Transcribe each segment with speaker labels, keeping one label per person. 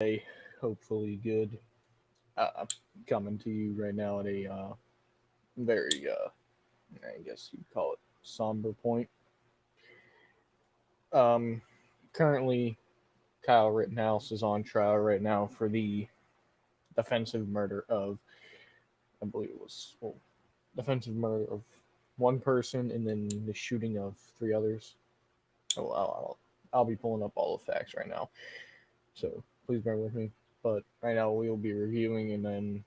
Speaker 1: Hey, hopefully good. I'm coming to you right now at a very, I guess you'd call it somber point. Um, Currently, Kyle Rittenhouse is on trial right now for the offensive murder of, I believe it was, well, offensive murder of one person and then the shooting of three others. Oh, I'll be pulling up all the facts right now, so please bear with me. But right now we will be reviewing and then,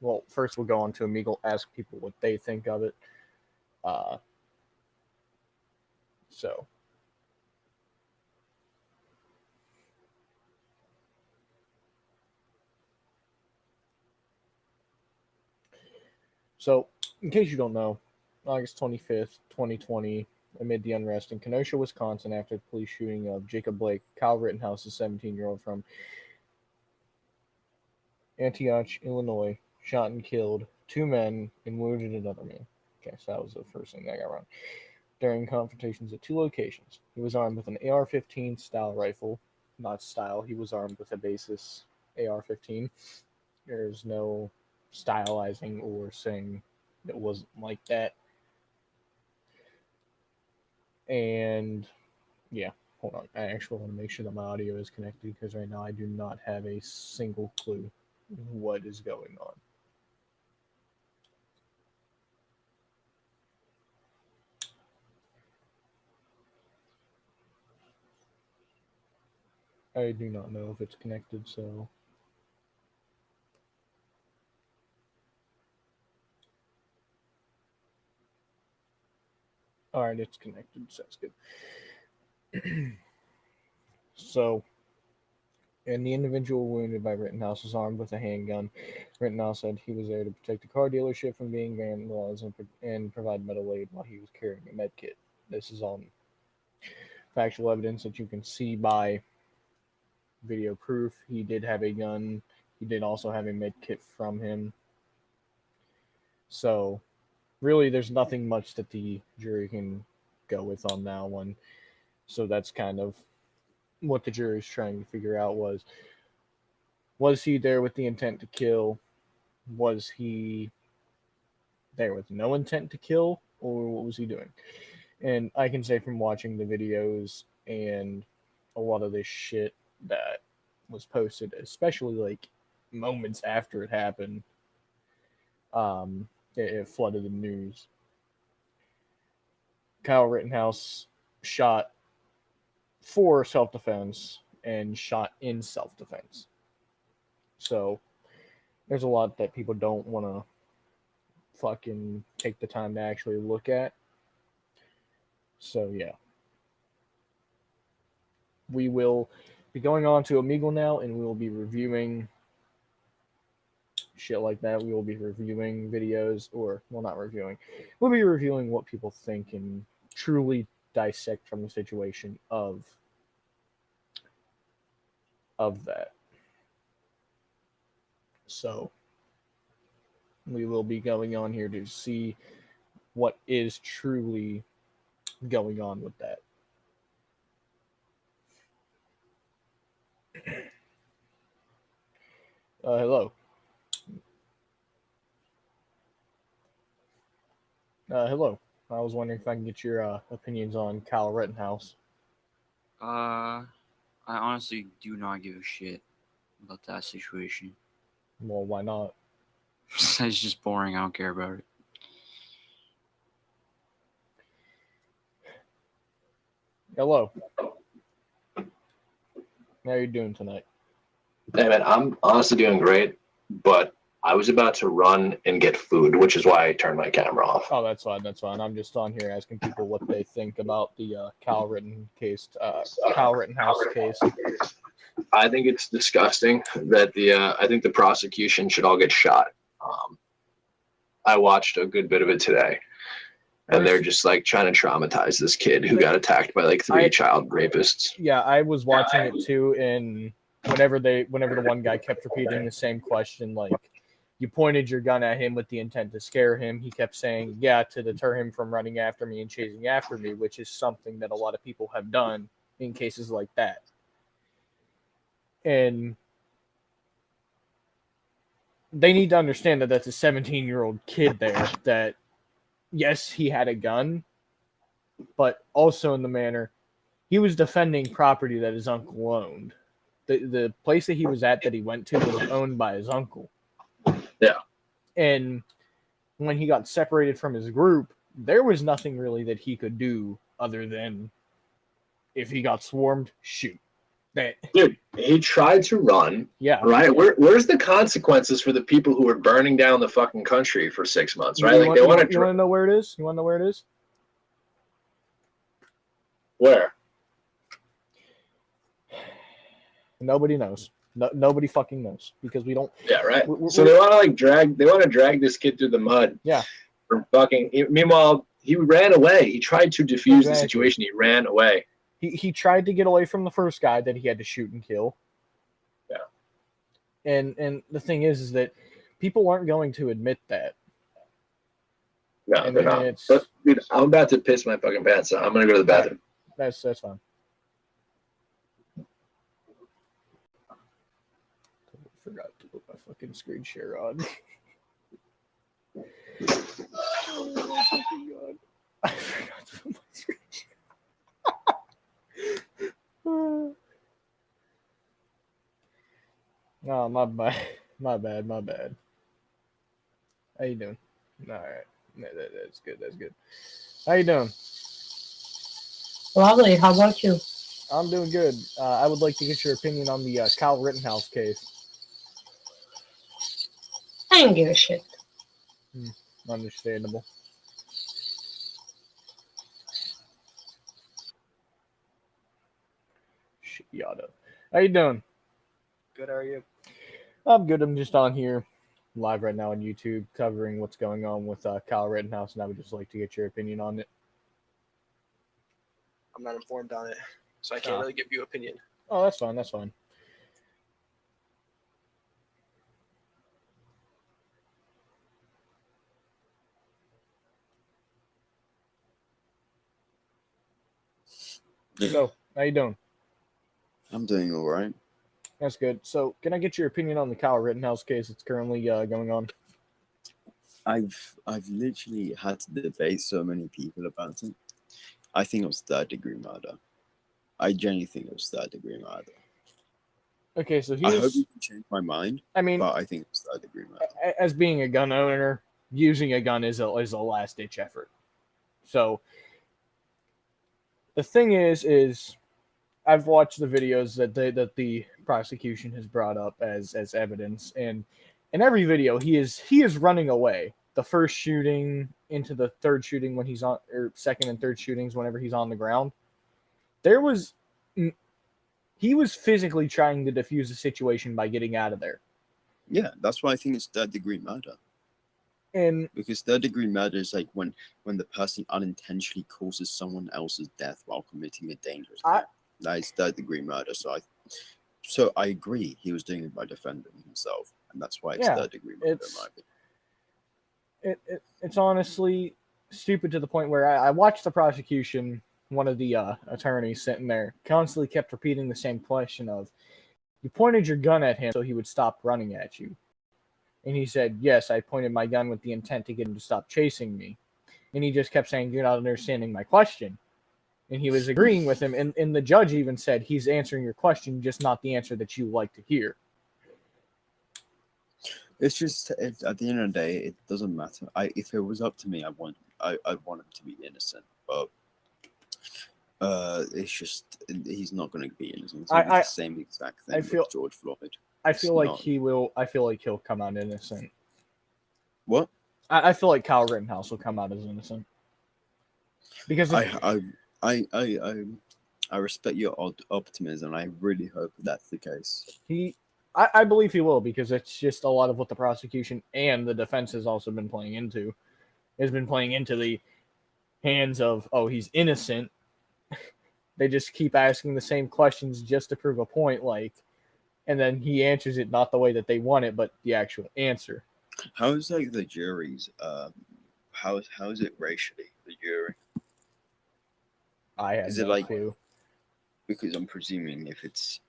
Speaker 1: well, first we'll go on to Omegle, ask people what they think of it. Uh, so So, in case you don't know, August 25th, 2020, amid the unrest in Kenosha, Wisconsin, after the police shooting of Jacob Blake, Kyle Rittenhouse, a 17-year-old from Antioch, Illinois, shot and killed two men and wounded another man. Okay, so that was the first thing that got wrong. During confrontations at two locations, he was armed with an AR-15 style rifle. Not style, he was armed with a basis AR-15. There's no stylizing or saying it wasn't like that. And yeah, hold on. I actually want to make sure that my audio is connected because right now I do not have a single clue what is going on. I do not know if it's connected, so. Alright, it's connected, so that's good. So, and the individual wounded by Rittenhouse was armed with a handgun. Rittenhouse said he was there to protect the car dealership from being vandalized and provide medical aid while he was carrying a med kit. This is on factual evidence that you can see by video proof. He did have a gun. He did also have a med kit from him. So, really, there's nothing much that the jury can go with on that one. So that's kind of what the jury's trying to figure out was he there with the intent to kill? Was he there with no intent to kill? Or what was he doing? And I can say from watching the videos and a lot of this shit that was posted, especially like moments after it happened, it flooded the news. Kyle Rittenhouse shot for self defense and shot in self defense. So there's a lot that people don't want to fucking take the time to actually look at. So yeah, we will be going on to Omegle now, and we will be reviewing shit like that. We will be reviewing videos, or well, not reviewing. We'll be reviewing what people think and truly dissect from the situation of that. So we will be going on here to see what is truly going on with that. Hello. Hello. I was wondering if I can get your opinions on Kyle Rittenhouse.
Speaker 2: I honestly do not give a shit about that situation.
Speaker 1: Well, why not?
Speaker 2: It's just boring. I don't care about it.
Speaker 1: Hello. How are you doing tonight?
Speaker 3: Hey man, I'm honestly doing great, but I was about to run and get food, which is why I turned my camera off.
Speaker 1: Oh, that's fine. That's fine. I'm just on here asking people what they think about the Kyle Rittenhouse case.
Speaker 3: I think it's disgusting that I think the prosecution should all get shot. I watched a good bit of it today, and they're just like trying to traumatize this kid who got attacked by like three child rapists.
Speaker 1: Yeah, I was watching it too, and whenever the one guy kept repeating the same question, like you pointed your gun at him with the intent to scare him, he kept saying, yeah, to deter him from running after me and chasing after me, which is something that a lot of people have done in cases like that. And they need to understand that that's a 17-year-old kid there. That yes, he had a gun, but also in the manner he was defending property that his uncle owned. The place that he was at that he went to was owned by his uncle.
Speaker 3: Yeah.
Speaker 1: And when he got separated from his group, there was nothing really that he could do other than if he got swarmed, shoot. That
Speaker 3: Dude, he tried to run.
Speaker 1: yeah.
Speaker 3: Right? Where's the consequences for the people who are burning down the fucking country for 6 months, right?
Speaker 1: You want to know where it is? You want to know where it is?
Speaker 3: Where?
Speaker 1: Nobody knows. No, nobody fucking knows because we don't.
Speaker 3: Yeah, right. So they want to drag this kid through the mud.
Speaker 1: Yeah.
Speaker 3: For fucking. Meanwhile, he ran away. He tried to defuse the situation. He ran away.
Speaker 1: He tried to get away from the first guy that he had to shoot and kill.
Speaker 3: Yeah.
Speaker 1: And the thing is that people aren't going to admit that.
Speaker 3: No, they're not. But, dude, I'm about to piss my fucking pants. So I'm gonna go to the bathroom.
Speaker 1: That's fine. Forgot to put my fucking screen share on. Oh my fucking god! I forgot to put my screen share. Oh, my bad. How you doing? All right, that's good. How you doing?
Speaker 4: Lovely. How about you?
Speaker 1: I'm doing good. I would like to get your opinion on the Kyle Rittenhouse case.
Speaker 4: I don't give a shit.
Speaker 1: Understandable. Shit, yada. How you doing?
Speaker 5: Good, how are you?
Speaker 1: I'm good. I'm just on here live right now on YouTube covering what's going on with Kyle Rittenhouse, and I would just like to get your opinion on it.
Speaker 5: I'm not informed on it, so I can't really give you opinion.
Speaker 1: Oh, that's fine. That's fine. So, how you doing?
Speaker 6: I'm doing all right.
Speaker 1: That's good. So, can I get your opinion on the Kyle Rittenhouse case that's currently going on?
Speaker 6: I've literally had to debate so many people about it. I think it was third-degree murder. I genuinely think it was third-degree murder.
Speaker 1: Okay, so
Speaker 6: I hope you can change my mind.
Speaker 1: I mean,
Speaker 6: but I think it's third-degree murder.
Speaker 1: As being a gun owner, using a gun is a last-ditch effort. So the thing is I've watched the videos that the prosecution has brought up as evidence, and in every video he is running away. The first shooting into the third shooting when he's on, or second and third shootings whenever he's on the ground, he was physically trying to defuse the situation by getting out of there.
Speaker 6: Yeah, that's why I think it's third-degree murder.
Speaker 1: And
Speaker 6: because third-degree murder is like when the person unintentionally causes someone else's death while committing a dangerous act. That is third-degree murder. So I agree he was doing it by defending himself, and that's why it's third-degree murder.
Speaker 1: It's honestly stupid to the point where I watched the prosecution. One of the attorneys sitting there constantly kept repeating the same question of, you pointed your gun at him so he would stop running at you. And he said, yes, I pointed my gun with the intent to get him to stop chasing me. And he just kept saying, you're not understanding my question. And he was agreeing with him. And the judge even said, he's answering your question, just not the answer that you like to hear.
Speaker 6: It's just, at the end of the day, it doesn't matter. If it was up to me, I'd want him to be innocent. But it's just, he's not going to be innocent. It's the same exact thing with George Floyd.
Speaker 1: I feel like he will. I feel like he'll come out innocent.
Speaker 6: What?
Speaker 1: I feel like Kyle Rittenhouse will come out as innocent. Because
Speaker 6: I respect your optimism. I really hope that's the case.
Speaker 1: I believe he will, because it's just a lot of what the prosecution and the defense has also been playing into. Has been playing into the hands of, oh, he's innocent. They just keep asking the same questions just to prove a point, and then he answers it not the way that they want it, but the actual answer.
Speaker 6: How is the jury's? How is it racially, the jury?
Speaker 1: I have no clue.
Speaker 6: Because I'm presuming if it's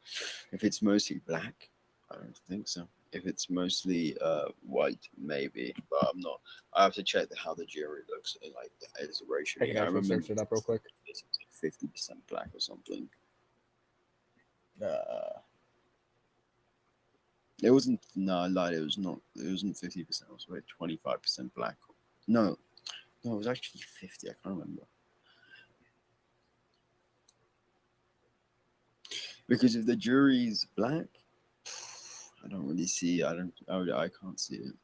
Speaker 6: mostly black, I don't think so. If it's mostly white, maybe, but I'm not. I have to check how the jury looks in like as a ratio.
Speaker 1: I can actually search it up real quick.
Speaker 6: It's like 50% black or something. It wasn't. No, I lied. It was not. It wasn't 50%. It was like 25% black. No, it was actually 50. I can't remember. Because if the jury's black, I don't really see. I can't see it.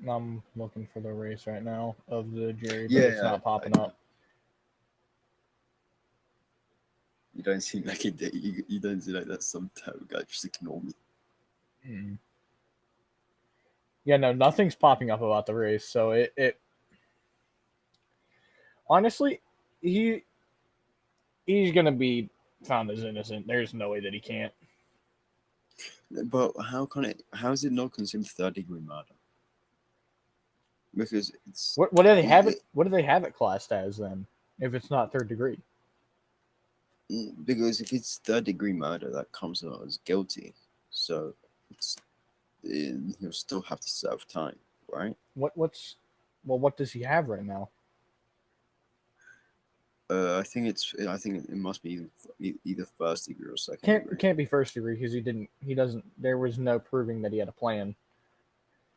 Speaker 1: I'm looking for the race right now of the jury, but
Speaker 6: Yeah,
Speaker 1: it's not popping up.
Speaker 6: You don't seem like it. You don't seem like that's some type of guy. Just ignore me.
Speaker 1: Mm. Yeah, no, nothing's popping up about the race. So it honestly, he's gonna be found as innocent. There's no way that he can't.
Speaker 6: But how can it? How is it not considered third-degree murder? Because it's
Speaker 1: What do they have it? What do they have it classed as then? If it's not third degree,
Speaker 6: because if it's third-degree murder, that comes out as guilty. So it's he'll still have to serve time, right?
Speaker 1: what does he have right now?
Speaker 6: I think it must be either first degree or second degree.
Speaker 1: Can't be first degree because he doesn't. There was no proving that he had a plan.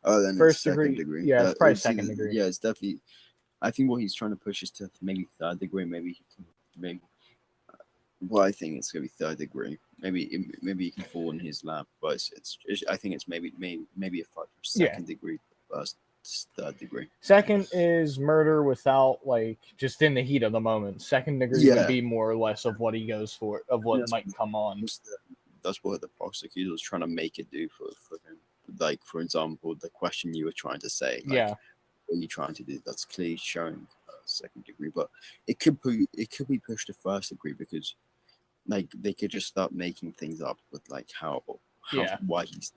Speaker 6: Oh, then
Speaker 1: First
Speaker 6: it's second
Speaker 1: degree.
Speaker 6: degree.
Speaker 1: Yeah, it's probably
Speaker 6: It's
Speaker 1: second
Speaker 6: either-
Speaker 1: degree.
Speaker 6: Yeah, it's definitely. I think what he's trying to push is to maybe third degree. Maybe. Well, I think it's gonna be third degree. Maybe you can fall in his lap, but I think it's maybe a second degree first third degree.
Speaker 1: Second is murder without like just in the heat of the moment. Second degree would
Speaker 6: Yeah.
Speaker 1: be more or less of what he goes for, of what
Speaker 6: Yes.
Speaker 1: might come on.
Speaker 6: That's what the prosecutor was trying to make it do for him. Like, for example, the question you were trying to say. Like,
Speaker 1: Yeah.
Speaker 6: what are you trying to do? That's clearly showing second degree, but it could be pushed to first degree because, like, they could just start making things up with like how why he's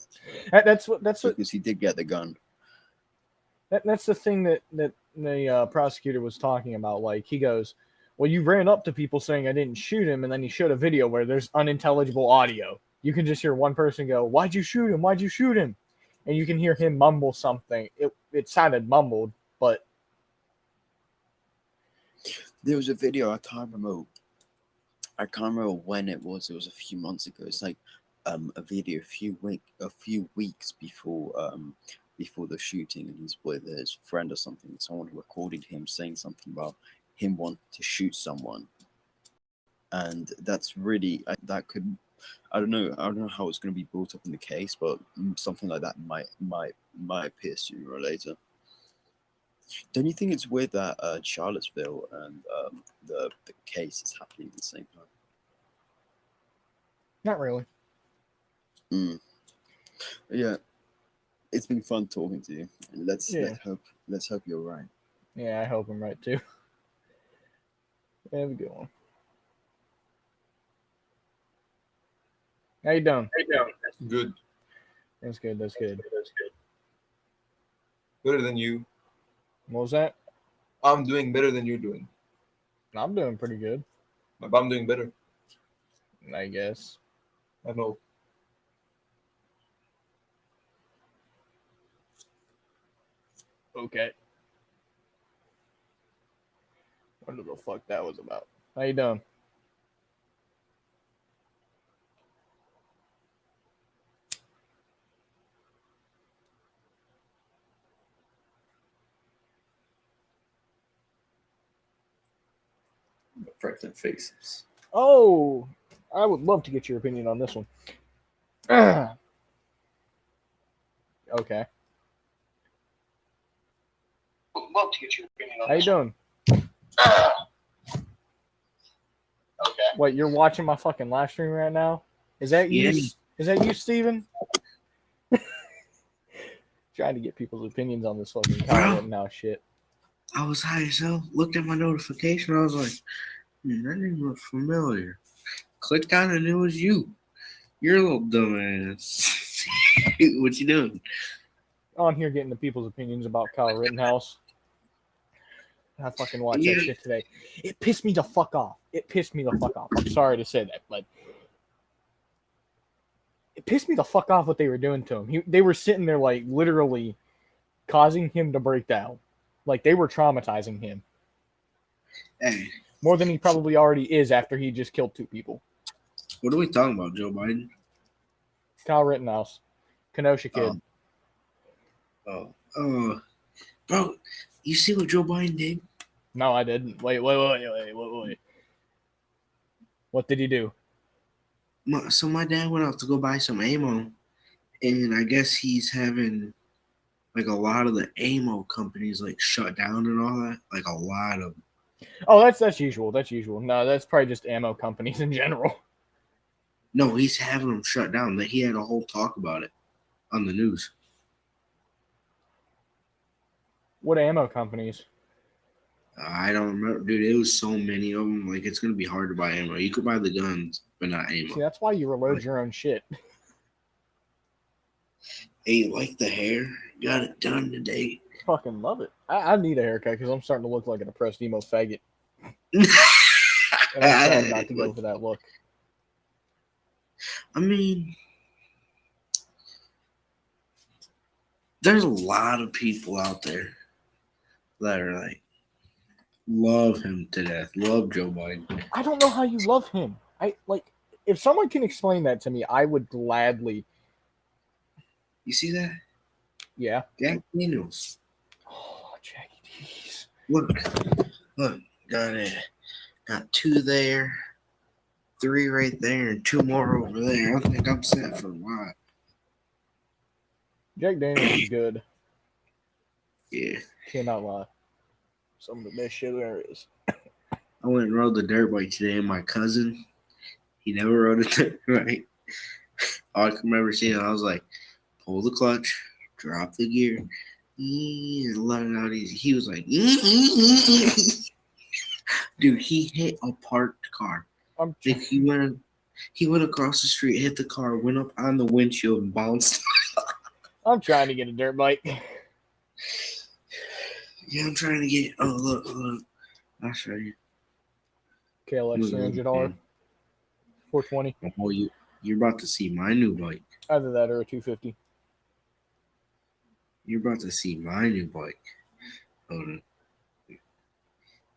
Speaker 1: That's what
Speaker 6: because he did get the gun.
Speaker 1: that's the thing that the prosecutor was talking about. Like he goes, well, you ran up to people saying I didn't shoot him, and then he showed a video where there's unintelligible audio. You can just hear one person go, "Why'd you shoot him? Why'd you shoot him?" And you can hear him mumble something. It sounded mumbled, but
Speaker 6: There was a video. I can't remember when it was. It was a few months ago. It's like a video a few weeks before the shooting, and he's with his friend or something. Someone recorded him saying something about him wanting to shoot someone, and that's really that could. I don't know how it's going to be brought up in the case, but something like that might appear sooner or later. Don't you think it's weird that Charlottesville and the case is happening at the same time?
Speaker 1: not really.
Speaker 6: Yeah, it's been fun talking to you. Let's hope you're right.
Speaker 1: Yeah, I hope I'm right too. Have a good one. How you doing?
Speaker 7: Good.
Speaker 1: That's good. That's good.
Speaker 7: Better than you.
Speaker 1: What was that?
Speaker 7: I'm doing better than you're doing.
Speaker 1: I'm doing pretty good,
Speaker 7: But I'm doing better.
Speaker 1: I guess.
Speaker 7: I know.
Speaker 1: Okay. Wonder the fuck that was about. How you doing?
Speaker 7: Franklin faces.
Speaker 1: Oh, I would love to get your opinion on this one. Okay.
Speaker 8: Would love to get your opinion on
Speaker 1: How you
Speaker 8: this.
Speaker 1: doing?
Speaker 8: Okay.
Speaker 1: Wait, you're watching my fucking live stream right now? Is that you?
Speaker 2: Yeah.
Speaker 1: Is that you, Steven? Trying to get people's opinions on this fucking comment now. Shit.
Speaker 2: I was high as hell. Looked at my notification. I was like, that name looks familiar. Clicked on it and it was you.
Speaker 9: You're a little dumbass. What you doing?
Speaker 1: On here getting the people's opinions about Kyle Rittenhouse. I fucking watched that
Speaker 9: Yeah.
Speaker 1: shit today. It pissed me the fuck off. I'm sorry to say that, but it pissed me the fuck off what they were doing to him. They were sitting there like literally causing him to break down. Like they were traumatizing him
Speaker 9: Hey,
Speaker 1: more than he probably already is after he just killed 2 people.
Speaker 9: what are we talking about, Joe Biden?
Speaker 1: Kyle Rittenhouse, Kenosha kid.
Speaker 9: Oh, bro, you see what Joe Biden did?
Speaker 1: No, I didn't. Wait. What did he do?
Speaker 9: So my dad went out to go buy some ammo, and I guess he's having like a lot of the ammo companies like shut down and all that. Like a lot of.
Speaker 1: Oh, that's usual. That's usual. No, that's probably just ammo companies in general.
Speaker 9: No, he's having them shut down. That he had a whole talk about it on the news.
Speaker 1: What ammo companies?
Speaker 9: I don't remember, dude. It was so many of them. Like it's gonna be hard to buy ammo. You could buy the guns, but not ammo.
Speaker 1: See, that's why you reload your own shit.
Speaker 9: Hey, like the hair? Got it done today.
Speaker 1: Fucking love it. I need a haircut because I'm starting to look like a depressed emo faggot. And I'm trying not to go for that look.
Speaker 9: I mean, there's a lot of people out there that are like, love him to death. Love Joe Biden.
Speaker 1: I don't know how you love him. If someone can explain that to me, I would gladly.
Speaker 9: You see that?
Speaker 1: Yeah.
Speaker 9: Jack Daniels.
Speaker 1: Oh, Jackie D's.
Speaker 9: Look, got it. Got 2 there, 3 right there, and 2 more over there. I think I'm set for a while.
Speaker 1: Jack Daniels is good.
Speaker 9: Yeah.
Speaker 1: Cannot lie. Some of the best shit there is.
Speaker 9: I went and rode the dirt bike today, and my cousin, he never rode a dirt bike. All I can remember seeing, I was like, pull the clutch, drop the gear, let it out easy. He was like, dude, he hit a parked car. Like he went across the street, hit the car, went up on the windshield, and bounced.
Speaker 1: I'm trying to get a dirt bike.
Speaker 9: Yeah, I'm trying to get. Oh, look. I'll show you.
Speaker 1: KLX 300R, 420.
Speaker 9: Oh, you're about to see my new bike.
Speaker 1: Either that or a 250.
Speaker 9: You're about to see my new bike. Hold on.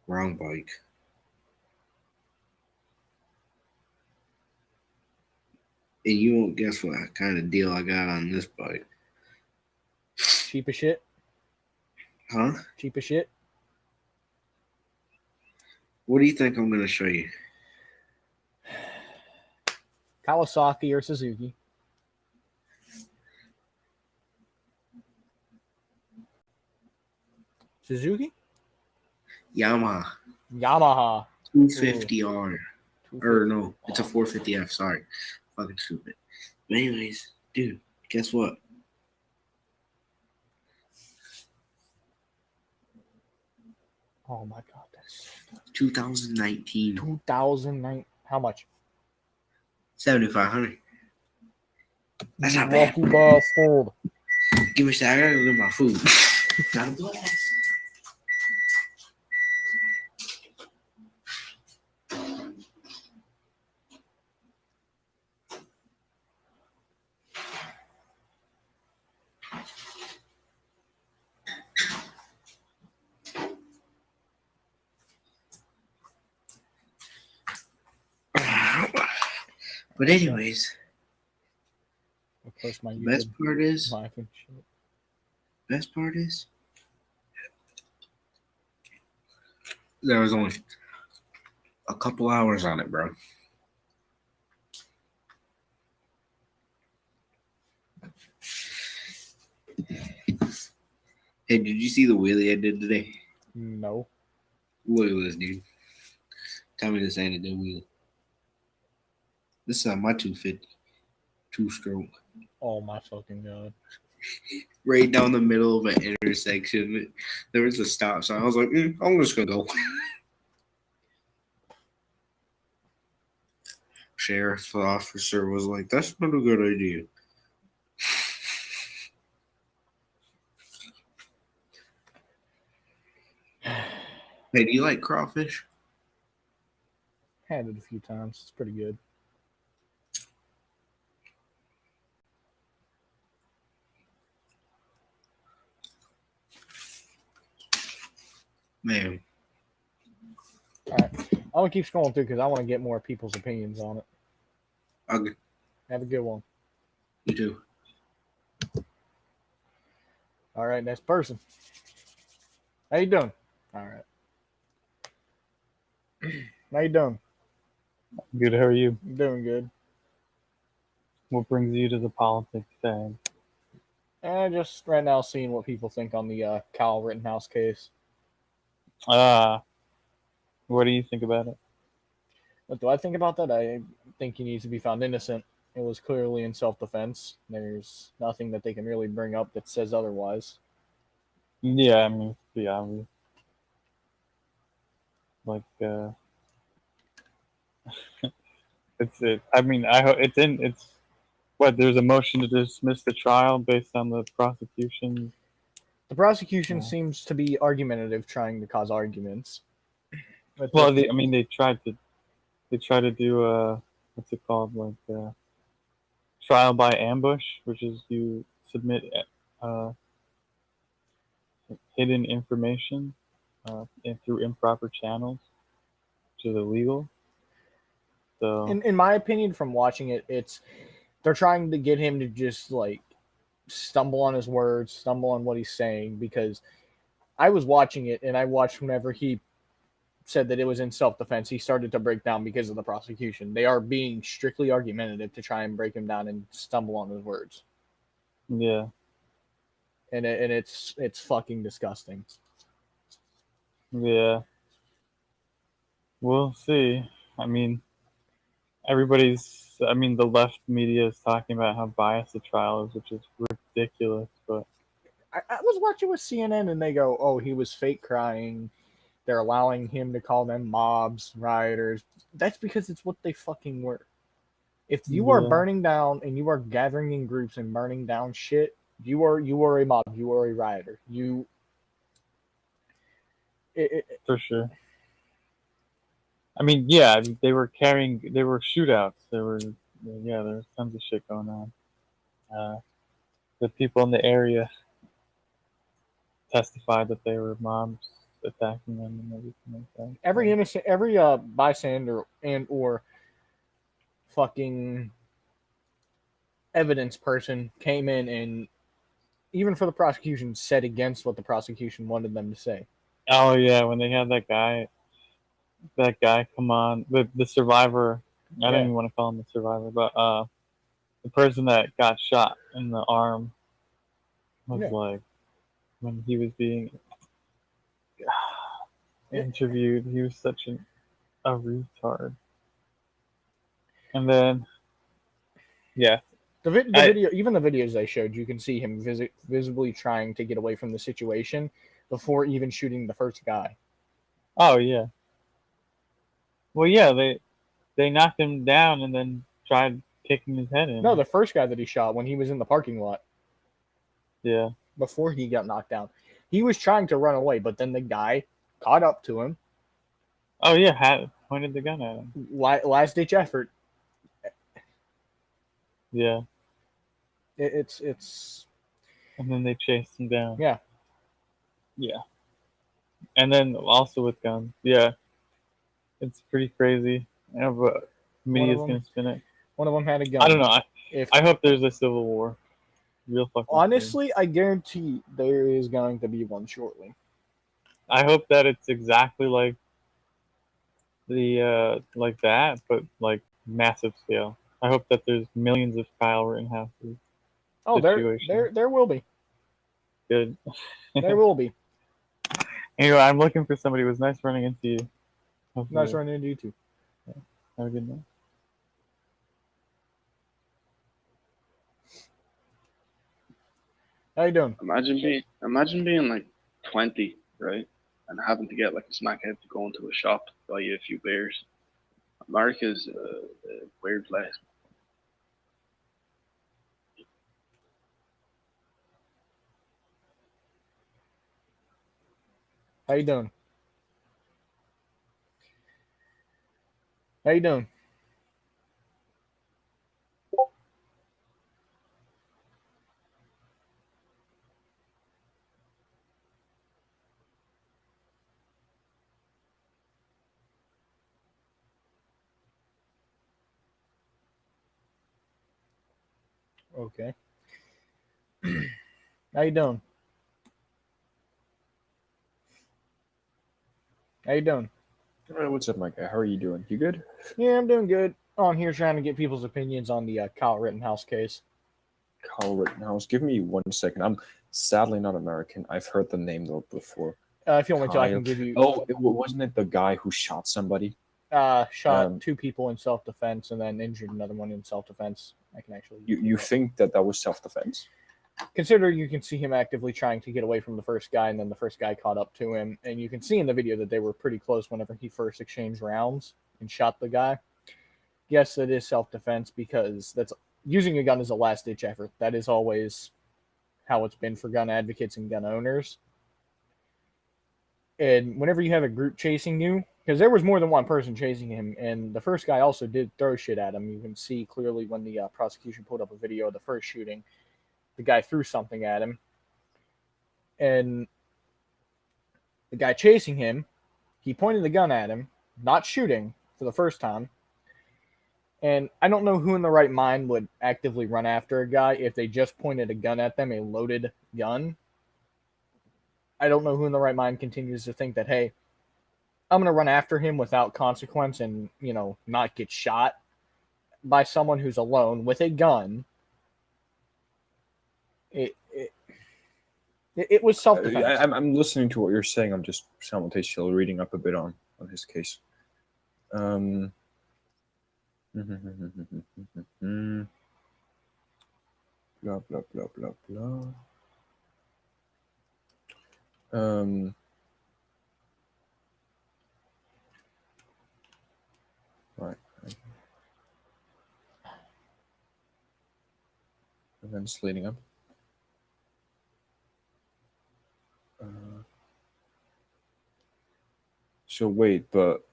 Speaker 9: Wrong bike. And you won't guess what kind of deal I got on this bike.
Speaker 1: Cheap as shit.
Speaker 9: Huh?
Speaker 1: Cheap as shit.
Speaker 9: What do you think I'm going to show you?
Speaker 1: Kawasaki or Suzuki. Suzuki?
Speaker 9: Yamaha. 250R. Or no, it's a 450F. Sorry. Fucking stupid. But anyways, dude, guess what?
Speaker 1: Oh my god, that's so good.
Speaker 9: 2019.
Speaker 1: 2009. How much?
Speaker 9: 7,500. That's not
Speaker 1: Lucky
Speaker 9: bad.
Speaker 1: bastard.
Speaker 9: Give me a second. I gotta go get my food. Gotta blast. But anyways,
Speaker 1: I'll post my
Speaker 9: best part is
Speaker 1: live and shit.
Speaker 9: best part is there was only a couple hours on it, bro. Hey, did you see the wheelie I did today?
Speaker 1: No.
Speaker 9: Look at this, dude. Tell me this ain't a good wheelie. This is on my 250. 2-stroke.
Speaker 1: Oh my fucking god.
Speaker 9: Right down the middle of an intersection. There was a stop sign. I was like, I'm just gonna go. sheriff officer was like, "That's not a good idea." Hey, do you like crawfish?
Speaker 1: Had it a few times. It's pretty good.
Speaker 9: Man,
Speaker 1: All right. I'm going to keep scrolling through because I want to get more people's opinions on it.
Speaker 9: okay,
Speaker 1: Have a good one.
Speaker 9: you too.
Speaker 1: All right, next person. How you doing? All right. How you doing?
Speaker 10: Good. How are you?
Speaker 1: Doing good.
Speaker 10: What brings you to the politics thing?
Speaker 1: Just right now seeing what people think on the Kyle Rittenhouse case.
Speaker 10: What do you think about it?
Speaker 1: What do I think about that? I think he needs to be found innocent. It was clearly in self-defense. There's nothing that they can really bring up that says otherwise.
Speaker 10: Yeah, I mean, it's pretty obvious. Like, it's it. I mean, I hope it's in. It's what there's a motion to dismiss the trial based on the prosecution.
Speaker 1: The prosecution seems to be argumentative, trying to cause arguments.
Speaker 10: Well, I mean, they tried to do what's it called, like trial by ambush, which is you submit hidden information through improper channels, which is illegal. So
Speaker 1: in my opinion, from watching it, they're trying to get him to just like stumble on his words, stumble on what he's saying. Because I was watching it, and I watched whenever he said that it was in self-defense, he started to break down because of the prosecution. They are being strictly argumentative to try and break him down and stumble on his words.
Speaker 10: yeah,
Speaker 1: And it's fucking disgusting.
Speaker 10: yeah. We'll see. I mean, the left media is talking about how biased the trial is, which is ridiculous. But
Speaker 1: I was watching with CNN, and they go, "Oh, he was fake crying. They're allowing him to call them mobs, rioters." That's because it's what they fucking were. If you are
Speaker 10: Yeah.
Speaker 1: burning down and you are gathering in groups and burning down shit, you are a mob. You are a rioter.
Speaker 10: for sure. I mean, yeah, they were shootouts. There was tons of shit going on. The people in the area testified that they were mobs attacking them and everything like that.
Speaker 1: every bystander and or fucking evidence person came in and even for the prosecution said against what the prosecution wanted them to say.
Speaker 10: Oh yeah, when they had that guy come on, the survivor. I don't even want to call him the survivor, but the person that got shot in the arm was like, when he was being interviewed, he was such a retard. And then, yeah.
Speaker 1: The video, even the videos they showed, you can see him visibly trying to get away from the situation before even shooting the first guy.
Speaker 10: Oh yeah. Well, yeah, they knocked him down and then tried kicking his head in.
Speaker 1: No, the first guy that he shot when he was in the parking lot.
Speaker 10: Yeah.
Speaker 1: Before he got knocked down, he was trying to run away, but then the guy caught up to him.
Speaker 10: Oh yeah, pointed the gun at him.
Speaker 1: Last ditch effort.
Speaker 10: Yeah.
Speaker 1: It's.
Speaker 10: And then they chased him down.
Speaker 1: Yeah.
Speaker 10: Yeah. And then also with guns. Yeah. It's pretty crazy. But media's gonna spin it.
Speaker 1: One of them had a gun.
Speaker 10: I don't know. I hope there's a civil war. Real fucking.
Speaker 1: Honestly, I guarantee there is going to be one shortly.
Speaker 10: I hope that it's exactly like the like that, but like massive scale. I hope that there's millions of Kyle Rittenhouses.
Speaker 1: Oh, there will be.
Speaker 10: Good.
Speaker 1: There will be.
Speaker 10: Anyway, I'm looking for somebody. It was nice running into you. Hopefully.
Speaker 1: Nice running into you too.
Speaker 10: Yeah. Have a good night.
Speaker 1: How you doing?
Speaker 11: Imagine being like 20, right, and having to get like a smackhead to go into a shop to buy you a few beers. America's a weird place.
Speaker 1: How you doing? How you doing? Okay. How you doing? How you doing?
Speaker 12: Hey, what's up, Mike? How are you doing? You good?
Speaker 1: Yeah, I'm doing good. On here trying to get people's opinions on the Kyle Rittenhouse case.
Speaker 12: Kyle Rittenhouse. Give me 1 second. I'm sadly not American. I've heard the name though before.
Speaker 1: If you want me to, I
Speaker 12: Kyle.
Speaker 1: can give you.
Speaker 12: Oh, wasn't it the guy who shot somebody?
Speaker 1: Shot 2 people in self-defense and then injured another one in self-defense. I can actually.
Speaker 12: You think that was self-defense?
Speaker 1: Consider you can see him actively trying to get away from the first guy, and then the first guy caught up to him, and you can see in the video that they were pretty close whenever he first exchanged rounds and shot the guy. Yes, it is self-defense because that's using a gun is a last-ditch effort. That is always how it's been for gun advocates and gun owners. And whenever you have a group chasing you, because there was more than one person chasing him, and the first guy also did throw shit at him. You can see clearly when the prosecution pulled up a video of the first shooting, the guy threw something at him. And the guy chasing him, he pointed the gun at him, not shooting for the first time. And I don't know who in the right mind would actively run after a guy if they just pointed a gun at them, a loaded gun. I don't know who in the right mind continues to think that, hey, I'm going to run after him without consequence and, not get shot by someone who's alone with a gun. It was self-defense.
Speaker 12: I'm listening to what you're saying. I'm just simultaneously reading up a bit on his case. Blah, blah, blah, blah, blah. Right. Events leading up. So wait, but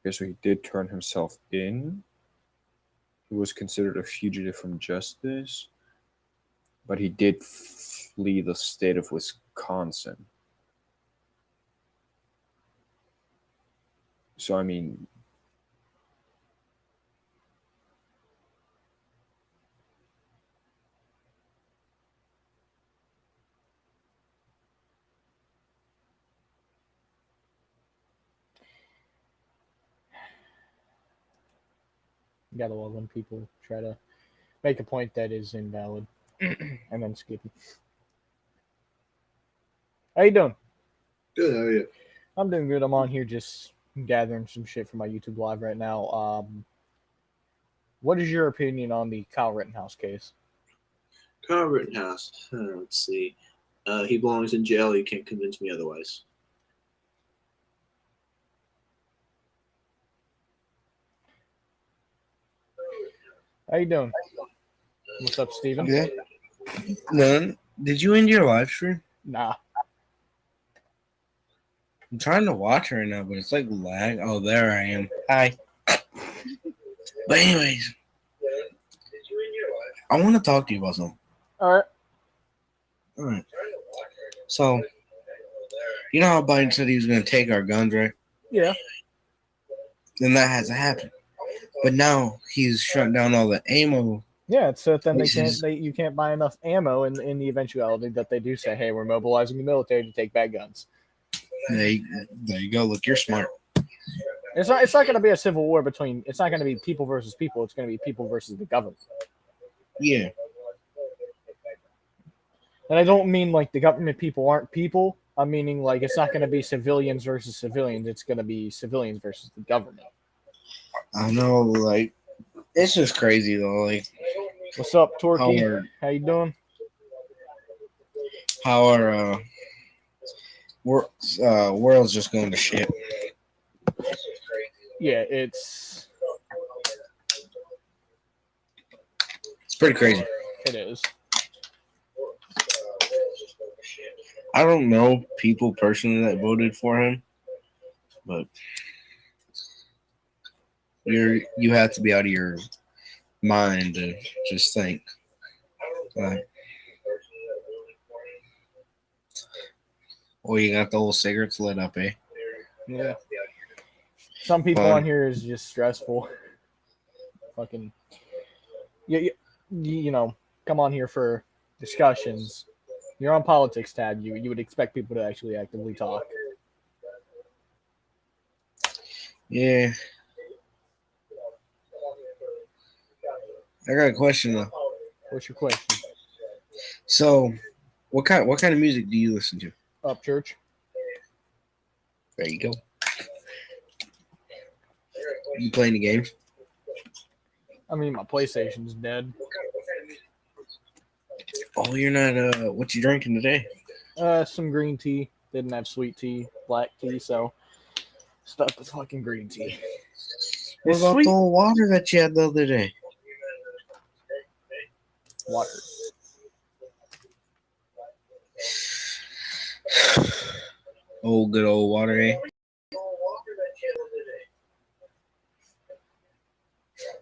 Speaker 12: okay, so he did turn himself in. He was considered a fugitive from justice, but he did flee the state of Wisconsin. So I mean,
Speaker 1: You gotta love when people try to make a point that is invalid and then skip it. How you doing?
Speaker 13: Good, how are you?
Speaker 1: I'm doing good. I'm on here just gathering some shit for my YouTube live right now. What is your opinion on the Kyle Rittenhouse case?
Speaker 13: Kyle Rittenhouse. Let's see. He belongs in jail. You can't convince me otherwise.
Speaker 1: How you doing? What's up, Steven?
Speaker 9: Yeah. None. Did you end your live stream?
Speaker 1: Nah.
Speaker 9: I'm trying to watch right now, but it's like lag. Oh, there I am. Hi. But anyways, I want to talk to you about something.
Speaker 1: All
Speaker 9: right. So, you know how Biden said he was going to take our guns, right?
Speaker 1: Yeah.
Speaker 9: Then that hasn't happened. But now he's shut down all the ammo.
Speaker 1: Yeah, it's then you can't buy enough ammo in the eventuality that they do say, hey, we're mobilizing the military to take back guns.
Speaker 9: There you go. Look, you're smart.
Speaker 1: It's not going to be a civil war between. It's not going to be people versus people. It's going to be people versus the government.
Speaker 9: Yeah.
Speaker 1: And I don't mean like the government people aren't people. I'm meaning like it's not going to be civilians versus civilians. It's going to be civilians versus the government.
Speaker 9: I know, like, it's just crazy though. Like,
Speaker 1: what's up, Torquay? How you doing?
Speaker 9: How our world's just going to shit.
Speaker 1: Yeah, it's
Speaker 9: pretty crazy.
Speaker 1: It is.
Speaker 9: I don't know people personally that voted for him, but you have to be out of your mind to just think. Well, you got the whole cigarettes lit up, eh?
Speaker 1: Yeah. Some people on here is just stressful. Fucking. You know, come on here for discussions. You're on politics tab. You would expect people to actually actively talk.
Speaker 9: Yeah. I got a question though.
Speaker 1: What's your question?
Speaker 9: So, what kind of music do you listen to?
Speaker 1: Upchurch.
Speaker 9: There you go. You playing the game?
Speaker 1: I mean, my PlayStation's dead.
Speaker 9: Oh, you're not. What you drinking today?
Speaker 1: Some green tea. Didn't have sweet tea, black tea, so stuck with fucking green tea.
Speaker 9: What
Speaker 1: It's
Speaker 9: about
Speaker 1: sweet.
Speaker 9: the old water that you had the other day?
Speaker 1: Water.
Speaker 9: Oh, good old water, eh?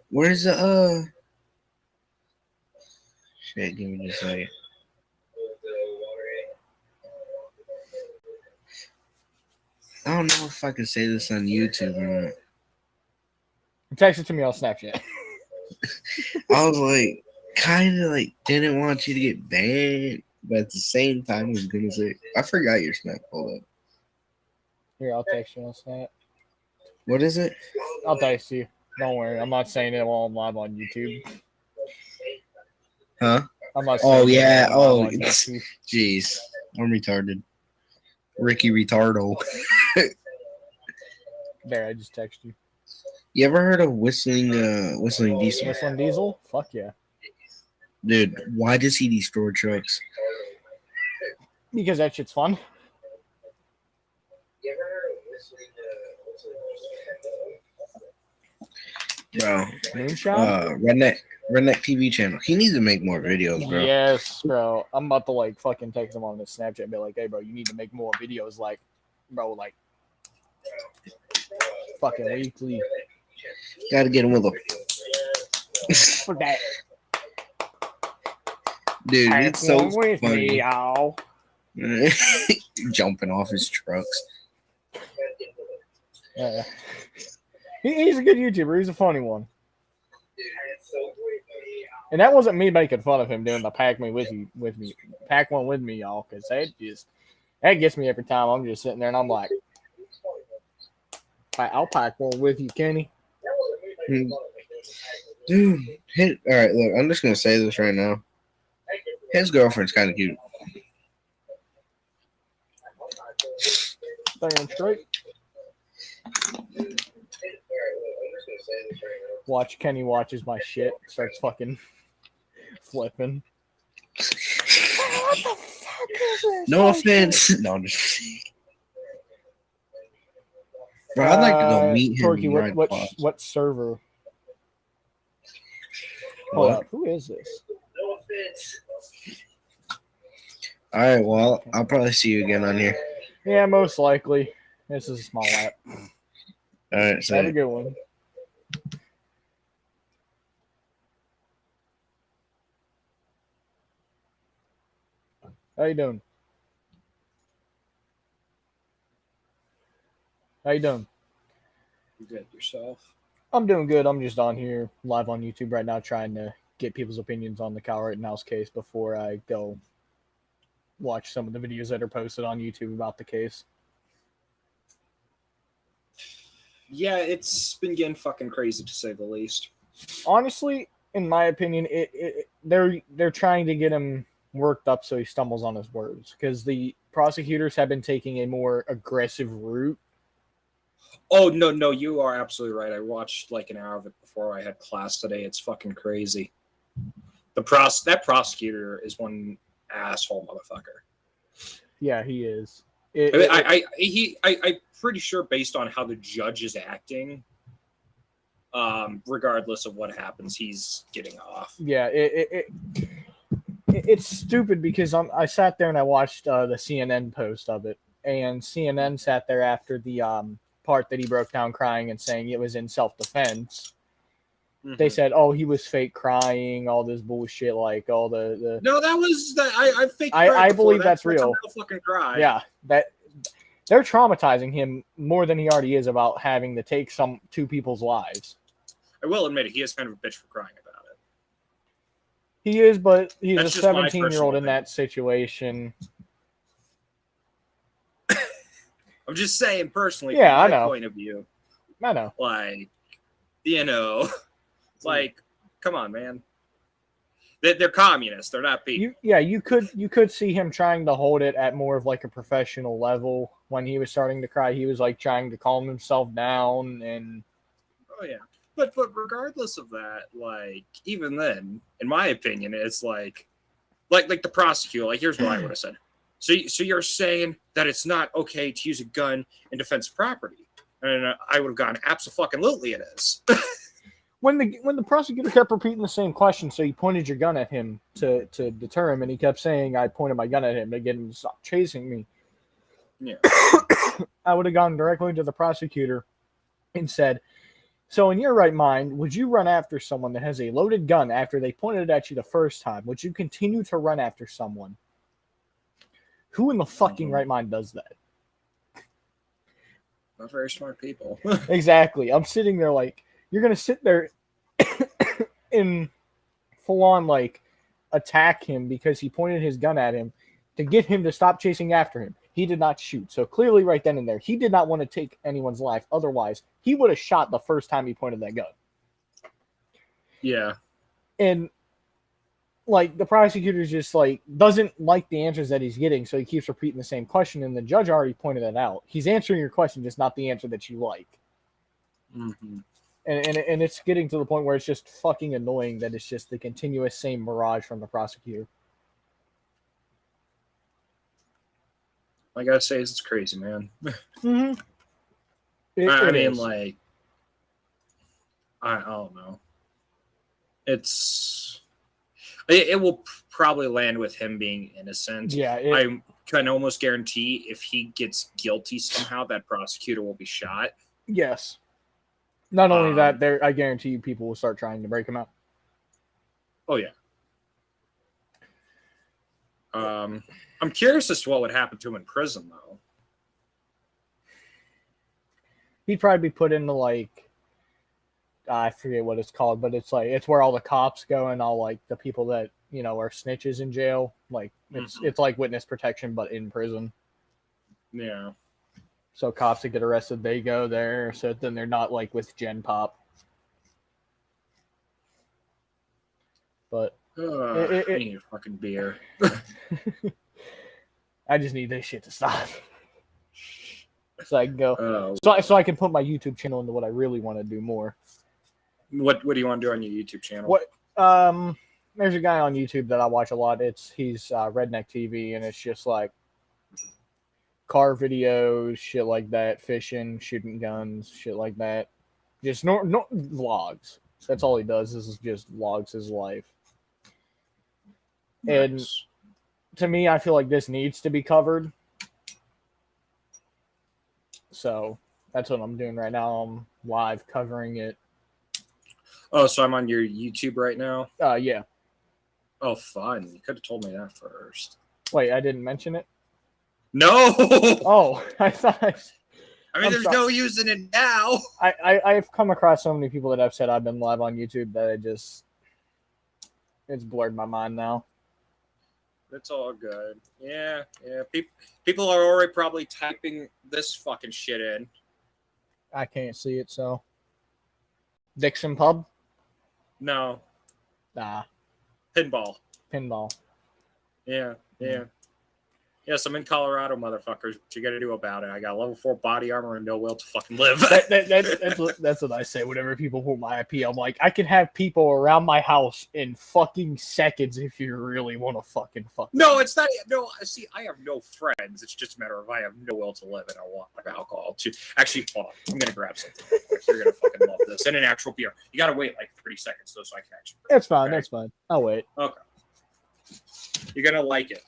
Speaker 9: Where's the Shit, give me just a second. I don't know if I can say this on YouTube or not.
Speaker 1: Text it to me on Snapchat.
Speaker 9: I was like, kind of like, didn't want you to get banned, but at the same time, I was gonna say, I forgot your Snap. Hold up.
Speaker 1: Here, I'll text you on Snap.
Speaker 9: What is it?
Speaker 1: I'll text you. Don't worry. I'm not saying it while I'm live on YouTube.
Speaker 9: Huh?
Speaker 1: I'm not
Speaker 9: Oh,
Speaker 1: saying it
Speaker 9: yeah.
Speaker 1: while I'm
Speaker 9: Oh,
Speaker 1: live on YouTube.
Speaker 9: jeez. I'm retarded. Ricky Retardo.
Speaker 1: There, I just texted you.
Speaker 9: You ever heard of Whistling Diesel?
Speaker 1: Whistling Diesel? Fuck yeah.
Speaker 9: Dude, why does he destroy trucks?
Speaker 1: Because that shit's fun.
Speaker 9: Bro,
Speaker 1: Moonshine?
Speaker 9: Redneck TV channel. He needs to make more videos, bro.
Speaker 1: Yes, bro. I'm about to like fucking text him on the Snapchat and be like, hey, bro, you need to make more videos like, bro, like fucking weekly.
Speaker 9: Gotta get him with him.
Speaker 1: For that.
Speaker 9: Dude, it's so
Speaker 1: with
Speaker 9: funny.
Speaker 1: me, y'all.
Speaker 9: Jumping off his trucks.
Speaker 1: Yeah. He's a good YouTuber. He's a funny one. And that wasn't me making fun of him doing the pack one with me, y'all, because that gets me every time. I'm just sitting there and I'm like, I'll pack one with you, Kenny.
Speaker 9: Dude, all right, look, I'm just gonna say this right now. His girlfriend's kind of cute.
Speaker 1: Damn straight. Watch Kenny watches my shit, starts fucking flipping. What the fuck is this?
Speaker 9: No offense. No, I'm just kidding. Bro, I'd like to go meet him.
Speaker 1: Torky,
Speaker 9: and ride quads.
Speaker 1: what server? Hold
Speaker 9: What?
Speaker 1: up, who is this?
Speaker 9: No offense. All right, well, I'll probably see you again on here.
Speaker 1: Yeah, most likely. This is a small app.
Speaker 9: All right, so
Speaker 1: Have a good one. How you doing? How you doing?
Speaker 14: You good yourself?
Speaker 1: I'm doing good. I'm just on here live on YouTube right now trying to get people's opinions on the Kyle Rittenhouse case before I go watch some of the videos that are posted on YouTube about the case.
Speaker 14: Yeah, it's been getting fucking crazy to say the least.
Speaker 1: Honestly, in my opinion, they're trying to get him worked up so he stumbles on his words because the prosecutors have been taking a more aggressive route.
Speaker 14: Oh no, you are absolutely right. I watched like an hour of it before I had class today. It's fucking crazy. That prosecutor is one asshole motherfucker.
Speaker 1: Yeah, he is.
Speaker 14: I'm pretty sure based on how the judge is acting, regardless of what happens, he's getting off.
Speaker 1: Yeah, it's stupid because I sat there and I watched the CNN post of it, and CNN sat there after the part that he broke down crying and saying it was in self-defense. They said, "Oh, he was fake crying, all this bullshit, like all the."
Speaker 14: No, that was that. I fake.
Speaker 1: I believe that's real.
Speaker 14: That's a fucking cry.
Speaker 1: Yeah, that they're traumatizing him more than he already is about having to take two people's lives.
Speaker 14: I will admit it. He is kind of a bitch for crying about it.
Speaker 1: He is, but he's
Speaker 14: That's
Speaker 1: a
Speaker 14: just my
Speaker 1: 17-year-old in
Speaker 14: personal
Speaker 1: that situation.
Speaker 14: I'm just saying personally,
Speaker 1: Yeah, I
Speaker 14: from my
Speaker 1: know.
Speaker 14: point of view.
Speaker 1: I know.
Speaker 14: Like, like, come on, man. They're communists. They're not people.
Speaker 1: You could see him trying to hold it at more of like a professional level. When he was starting to cry, he was like trying to calm himself down and.
Speaker 14: Oh yeah, but regardless of that, like even then, in my opinion, it's like the prosecutor. Like here's what I would have said. So you're saying that it's not okay to use a gun in defense of property, and I would have gone absolutely it is.
Speaker 1: When the prosecutor kept repeating the same question, so you pointed your gun at him to deter him, and he kept saying, "I pointed my gun at him to get him to stop chasing me."
Speaker 14: Yeah,
Speaker 1: I would have gone directly to the prosecutor and said, "So in your right mind, would you run after someone that has a loaded gun after they pointed it at you the first time? Would you continue to run after someone? Who in the fucking right mind does that?"
Speaker 14: Not very smart people.
Speaker 1: Exactly. I'm sitting there like, you're going to sit there and full on like attack him because he pointed his gun at him to get him to stop chasing after him. He did not shoot. So clearly right then and there, he did not want to take anyone's life. Otherwise, he would have shot the first time he pointed that gun.
Speaker 14: Yeah.
Speaker 1: And like the prosecutor just like doesn't like the answers that he's getting, so he keeps repeating the same question, and the judge already pointed that out. He's answering your question, just not the answer that you like.
Speaker 14: Mm-hmm.
Speaker 1: And it's getting to the point where it's just fucking annoying that it's just the continuous same mirage from the prosecutor.
Speaker 14: I gotta say, it's crazy, man.
Speaker 1: Mm-hmm.
Speaker 14: I mean, like, I don't know. It will probably land with him being innocent.
Speaker 1: Yeah,
Speaker 14: I can almost guarantee if he gets guilty somehow, that prosecutor will be shot.
Speaker 1: Yes. Not only that, I guarantee you people will start trying to break him out.
Speaker 14: Oh, yeah. I'm curious as to what would happen to him in prison, though.
Speaker 1: He'd probably be put into, like, I forget what it's called, but it's like, it's where all the cops go and all, like, the people that, you know, are snitches in jail. Like, it's like witness protection, but in prison.
Speaker 14: Yeah.
Speaker 1: So cops that get arrested, they go there, so then they're not, like, with Gen Pop. But
Speaker 14: I need a fucking beer.
Speaker 1: I just need this shit to stop. So I can go.
Speaker 14: Oh.
Speaker 1: So I can put my YouTube channel into what I really want to do more.
Speaker 14: What do you want to do on your YouTube channel?
Speaker 1: There's a guy on YouTube that I watch a lot. He's Redneck TV, and it's just like car videos, shit like that, fishing, shooting guns, shit like that. Just no vlogs. That's all he does. Is just vlogs his life.
Speaker 14: Nice.
Speaker 1: And to me, I feel like this needs to be covered. So that's what I'm doing right now. I'm live covering it.
Speaker 14: Oh, so I'm on your YouTube right now?
Speaker 1: Yeah.
Speaker 14: Oh, fun. You could have told me that first.
Speaker 1: Wait, I didn't mention it?
Speaker 14: No!
Speaker 1: Oh, I thought...
Speaker 14: there's no use in it now.
Speaker 1: I've come across so many people that have said I've been live on YouTube that it's blurred my mind now.
Speaker 14: It's all good. Yeah. People are already probably typing this fucking shit in.
Speaker 1: I can't see it, so... Dixon Pub?
Speaker 14: No.
Speaker 1: Nah.
Speaker 14: Pinball.
Speaker 1: Pinball.
Speaker 14: Yeah. Yes, I'm in Colorado, motherfuckers. What you got to do about it? I got level 4 body armor and no will to fucking live.
Speaker 1: That's what I say whenever people pull my IP. I'm like, I can have people around my house in fucking seconds if you really want to fucking fuck.
Speaker 14: No, it's not. No, see, I have no friends. It's just a matter of I have no will to live and I want alcohol to. Actually, hold on. I'm gonna grab something. You're gonna fucking love this. And an actual beer. You gotta wait like 30 seconds though, so I can actually.
Speaker 1: That's fine.
Speaker 14: Okay?
Speaker 1: That's fine. I'll wait.
Speaker 14: Okay. You're gonna like it.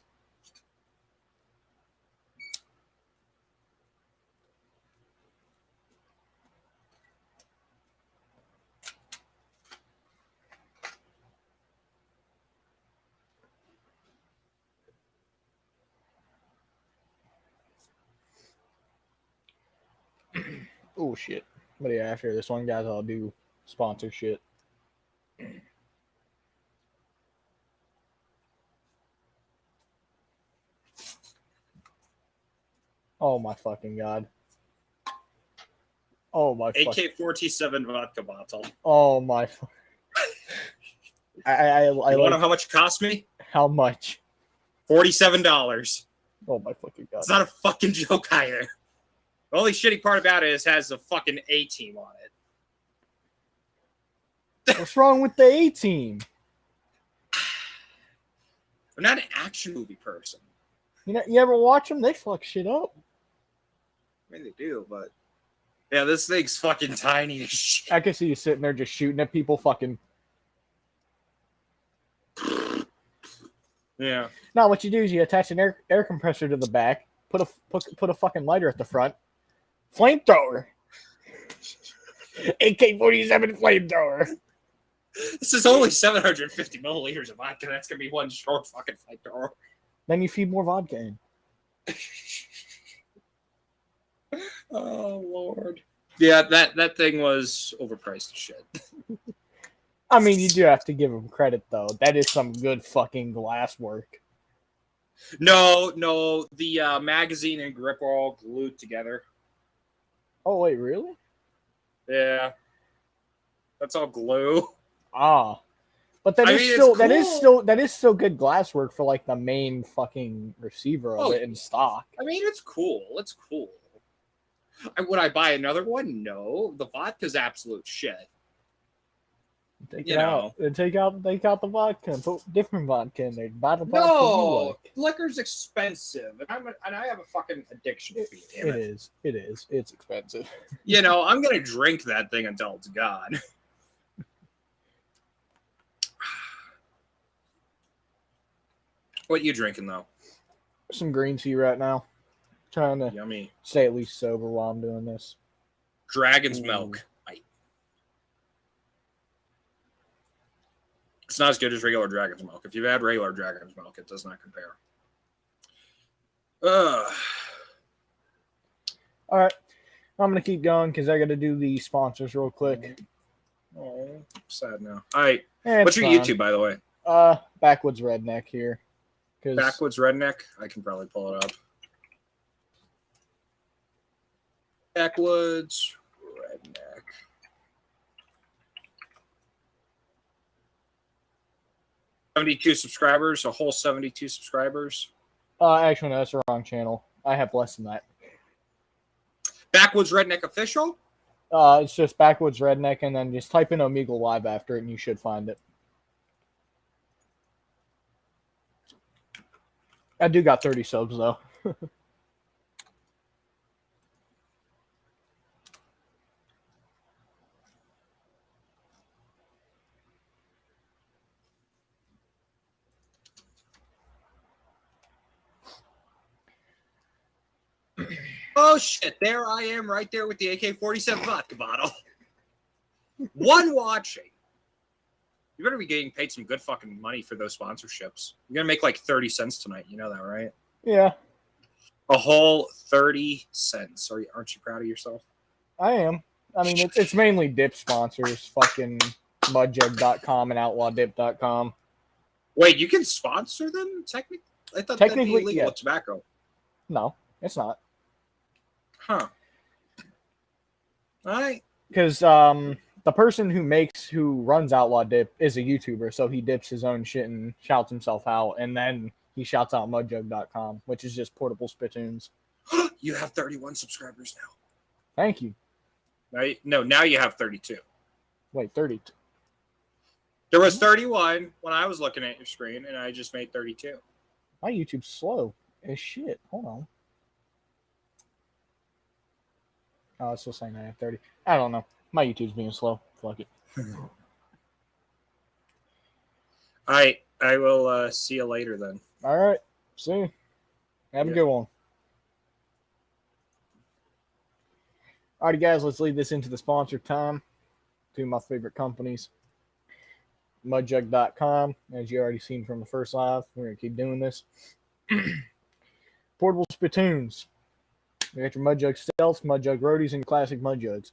Speaker 1: Oh shit. But yeah, after this one, guys, I'll do sponsor shit. Oh my fucking god. Oh my.
Speaker 14: AK-47 vodka bottle.
Speaker 1: Oh my. I
Speaker 14: you want to know how much it cost me?
Speaker 1: How much?
Speaker 14: $47.
Speaker 1: Oh my fucking god.
Speaker 14: It's not a fucking joke either. The only shitty part about it is it has a fucking A-team on it.
Speaker 1: What's wrong with the A-team?
Speaker 14: I'm not an action movie person.
Speaker 1: You ever watch them? They fuck shit up.
Speaker 14: I mean, they do, but yeah, this thing's fucking tiny as shit.
Speaker 1: I can see you sitting there just shooting at people, fucking.
Speaker 14: Yeah.
Speaker 1: Now what you do is you attach an air compressor to the back, put a fucking lighter at the front, flamethrower, AK-47 flamethrower.
Speaker 14: This is only 750 milliliters of vodka. That's gonna be one short fucking flamethrower.
Speaker 1: Then you feed more vodka in.
Speaker 14: Oh Lord. Yeah, that thing was overpriced as shit.
Speaker 1: I mean, you do have to give them credit though. That is some good fucking glass work.
Speaker 14: No, the magazine and grip are all glued together.
Speaker 1: Oh wait, really?
Speaker 14: Yeah, that's all glue.
Speaker 1: Ah, but that is still good glass work for like the main fucking receiver of it in stock.
Speaker 14: I mean, it's cool. It's cool. Would I buy another one? No. The vodka's absolute shit.
Speaker 1: Take it out. Take out the vodka and put different vodka in there. Buy the vodka
Speaker 14: No,
Speaker 1: you like.
Speaker 14: liquor's expensive, and I have a fucking addiction fee. Damn it.
Speaker 1: It is. It's expensive.
Speaker 14: I'm gonna drink that thing until it's gone. What you drinking though?
Speaker 1: Some green tea right now. Trying to
Speaker 14: Yummy.
Speaker 1: stay at least sober while I'm doing this.
Speaker 14: Dragon's milk. It's not as good as regular Dragon's milk. If you've had regular Dragon's milk, it does not compare.
Speaker 1: All right. I'm going to keep going because I got to do the sponsors real quick.
Speaker 14: Oh, sad now. All right.
Speaker 1: It's
Speaker 14: What's your
Speaker 1: fine.
Speaker 14: YouTube, by the way?
Speaker 1: Backwoods Redneck here.
Speaker 14: Backwoods Redneck? I can probably pull it up. Backwoods Redneck. $72 subscribers, a whole 72 subscribers.
Speaker 1: Actually, no, that's the wrong channel. I have less than that.
Speaker 14: Backwoods Redneck Official?
Speaker 1: It's just Backwoods Redneck, and then just type in Omegle Live after it, and you should find it. I do got 30 subs, though.
Speaker 14: Oh shit, there I am right there with the AK-47 vodka bottle. One watching. You better be getting paid some good fucking money for those sponsorships. You're going to make like 30 cents tonight. You know that, right?
Speaker 1: Yeah.
Speaker 14: A whole 30 cents. Aren't you proud of yourself?
Speaker 1: I am. I mean, it's mainly dip sponsors. Fucking mudjug.com and outlawdip.com.
Speaker 14: Wait, you can sponsor them? Technically? I thought that'd be illegal with tobacco.
Speaker 1: No, it's not.
Speaker 14: Huh. All right.
Speaker 1: Because the person who runs Outlaw Dip is a YouTuber, so he dips his own shit and shouts himself out, and then he shouts out mudjug.com, which is just portable spittoons.
Speaker 14: You have 31 subscribers now.
Speaker 1: Thank you.
Speaker 14: Now you have 32.
Speaker 1: Wait, 30.
Speaker 14: There was 31 when I was looking at your screen, and I just made 32.
Speaker 1: My YouTube's slow as shit. Hold on. Oh, it's still saying I have 30. I don't know. My YouTube's being slow. Fuck it.
Speaker 14: I will see you later then.
Speaker 1: All right. See you. Have a good one. Alrighty, guys, let's lead this into the sponsor time. Two of my favorite companies. Mudjug.com, as you already seen from the first live. We're going to keep doing this. Portable spittoons. You got your Mudjug Stealths, Mudjug Roadies, and classic Mudjugs.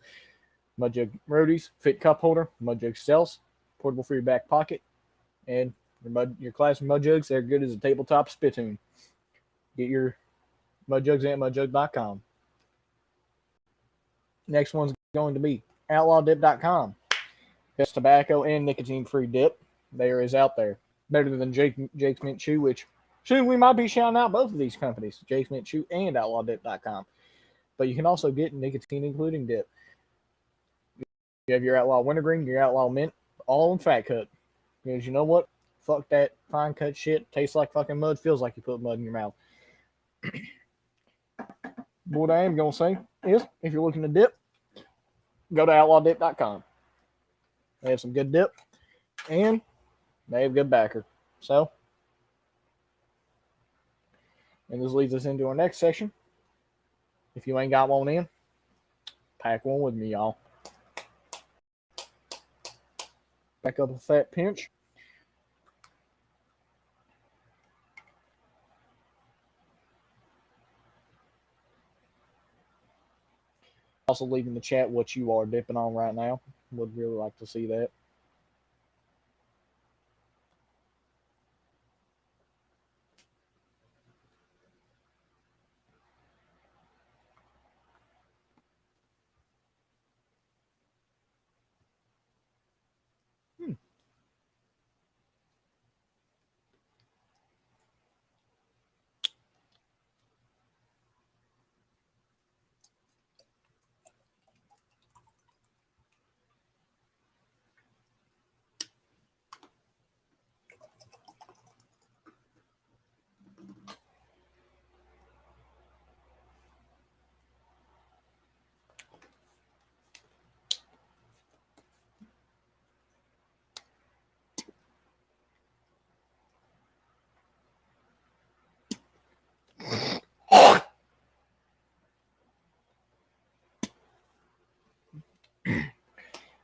Speaker 1: Mudjug Roadies, fit cup holder. Mudjug Stealths, portable for your back pocket. And your classic Mudjugs, they're good as a tabletop spittoon. Get your Mudjugs at mudjug.com. Next one's going to be outlawdip.com. Best tobacco and nicotine-free dip there is out there. Better than Jake's Mint Chew, which soon we might be shouting out both of these companies, Jake's Mint Chew and outlawdip.com. But you can also get nicotine-including dip. You have your Outlaw Wintergreen, your Outlaw Mint, all in fat cut. Because you know what? Fuck that fine cut shit. Tastes like fucking mud. Feels like you put mud in your mouth. But what I am going to say is, if you're looking to dip, go to outlawdip.com. They have some good dip, and they have good backer. So, and this leads us into our next section. If you ain't got one in, pack one with me, y'all. Back up a fat pinch. Also leave in the chat what you are dipping on right now. Would really like to see that.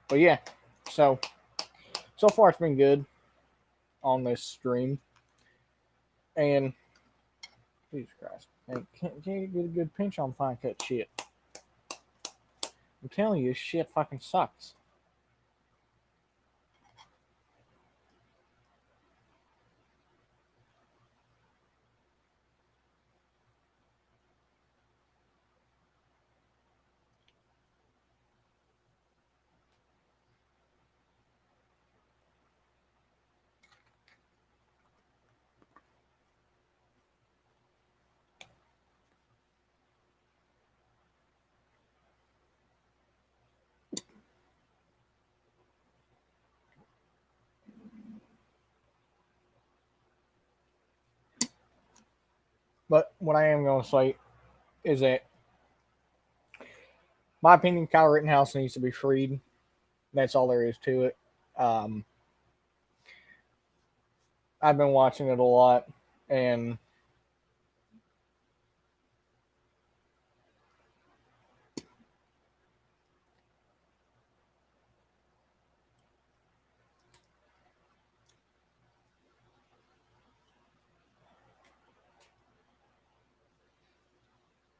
Speaker 1: But yeah, so far it's been good on this stream. And Jesus Christ, and can't you get a good pinch on fine cut shit? I'm telling you, this shit fucking sucks. But what I am going to say is that, my opinion, Kyle Rittenhouse needs to be freed. That's all there is to it. I've been watching it a lot, and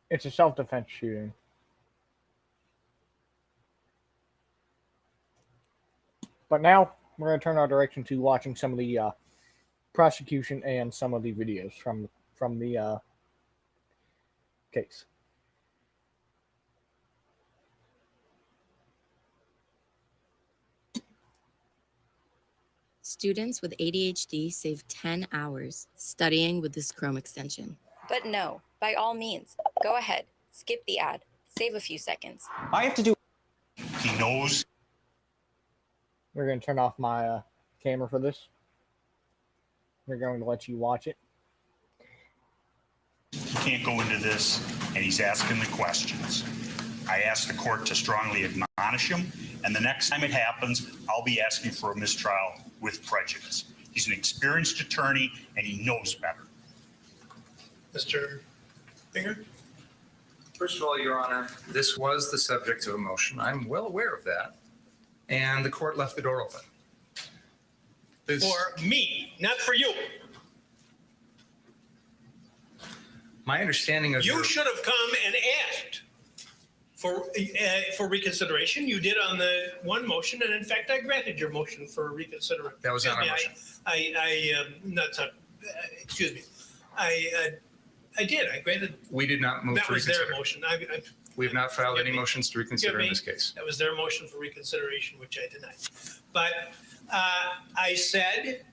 Speaker 1: it's a self-defense shooting. But now we're going to turn our direction to watching some of the prosecution and some of the videos from the case.
Speaker 15: Students with ADHD save 10 hours studying with this Chrome extension.
Speaker 16: But no, by all means, go ahead, skip the ad, save a few seconds.
Speaker 17: I have to do.
Speaker 8: He knows.
Speaker 1: We're going to turn off my camera for this. We're going to let you watch it.
Speaker 8: He can't go into this, and he's asking the questions. I asked the court to strongly admonish him, and the next time it happens, I'll be asking for a mistrial with prejudice. He's an experienced attorney, and he knows better.
Speaker 18: Mr. Finger?
Speaker 19: First of all, Your Honor, this was the subject of a motion. I'm well aware of that. And the court left the door open.
Speaker 18: For me, not for you.
Speaker 19: My understanding of
Speaker 18: You should have come and asked for reconsideration. You did on the one motion, and in fact, I granted your motion for reconsideration.
Speaker 19: That was not our motion.
Speaker 18: Excuse me. I did. I granted.
Speaker 19: We did not move
Speaker 18: That
Speaker 19: to
Speaker 18: was
Speaker 19: reconsider.
Speaker 18: their motion.
Speaker 19: We have not filed any
Speaker 18: Forgive me.
Speaker 19: motions to reconsider in this case.
Speaker 18: That was their motion for reconsideration, which I denied. But I said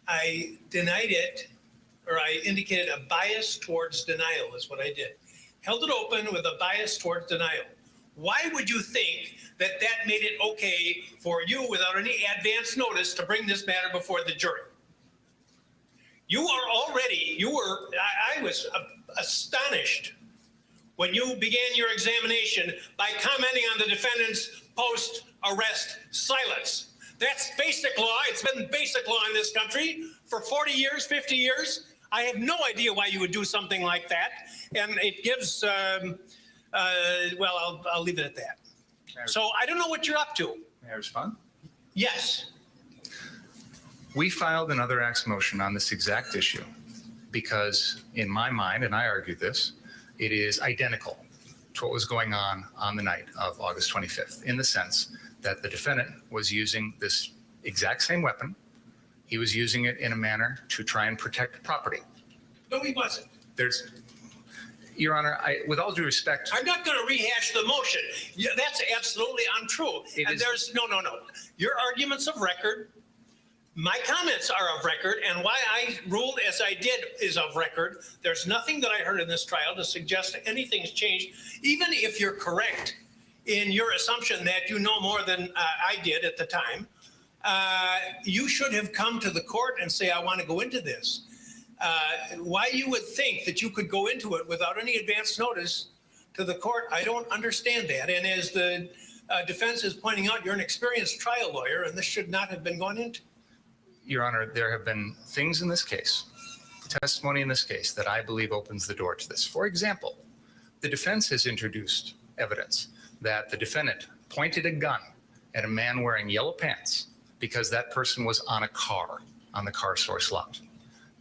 Speaker 18: I denied it, or I indicated a bias towards denial is what I did. Held it open with a bias towards denial. Why would you think that that made it okay for you without any advance notice to bring this matter before the jury? I was astonished when you began your examination by commenting on the defendant's post-arrest silence. That's basic law. It's been basic law in this country for 40 years, 50 years. I have no idea why you would do something like that. And it gives, I'll leave it at that. So I don't know what you're up to.
Speaker 19: May I respond?
Speaker 18: Yes.
Speaker 19: We filed another acts motion on this exact issue because in my mind, and I argued this, it is identical to what was going on the night of August 25th, in the sense that the defendant was using this exact same weapon. He was using it in a manner to try and protect property.
Speaker 18: No, he wasn't.
Speaker 19: Your Honor, with all due respect.
Speaker 18: I'm not going to rehash the motion. Yeah, that's absolutely untrue. No. Your arguments of record, my comments are of record, and why I ruled as I did is of record. There's nothing that I heard in this trial to suggest anything's changed, even if you're correct in your assumption that you know more than I did at the time. You should have come to the court and say, I want to go into this. Why you would think that you could go into it without any advance notice to the court, I don't understand that. And as the defense is pointing out, you're an experienced trial lawyer, and this should not have been gone into.
Speaker 19: Your Honor, there have been things in this case, testimony in this case, that I believe opens the door to this. For example, the defense has introduced evidence that the defendant pointed a gun at a man wearing yellow pants because that person was on a car on the car source lot.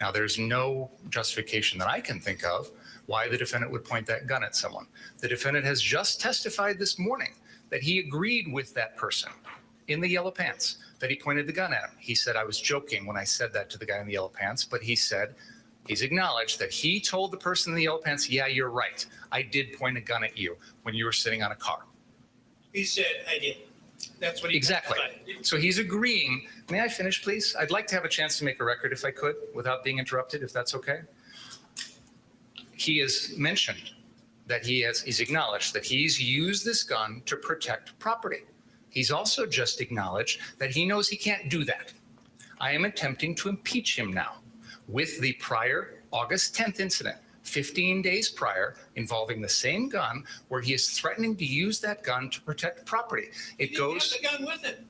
Speaker 19: Now, there's no justification that I can think of why the defendant would point that gun at someone. The defendant has just testified this morning that he agreed with that person in the yellow pants, that he pointed the gun at him. He said, I was joking when I said that to the guy in the yellow pants, but he said, he's acknowledged that he told the person in the yellow pants, yeah, you're right. I did point a gun at you when you were sitting on a car.
Speaker 18: He said, I did. That's what he
Speaker 19: Exactly.
Speaker 18: testified.
Speaker 19: So he's agreeing. May I finish, please? I'd like to have a chance to make a record if I could, without being interrupted, if that's okay. He has mentioned that he's acknowledged that he's used this gun to protect property. He's also just acknowledged that he knows he can't do that. I am attempting to impeach him now with the prior August 10th incident, 15 days prior, involving the same gun, where he is threatening to use that gun to protect property. It goes.
Speaker 18: He didn't have the gun with him.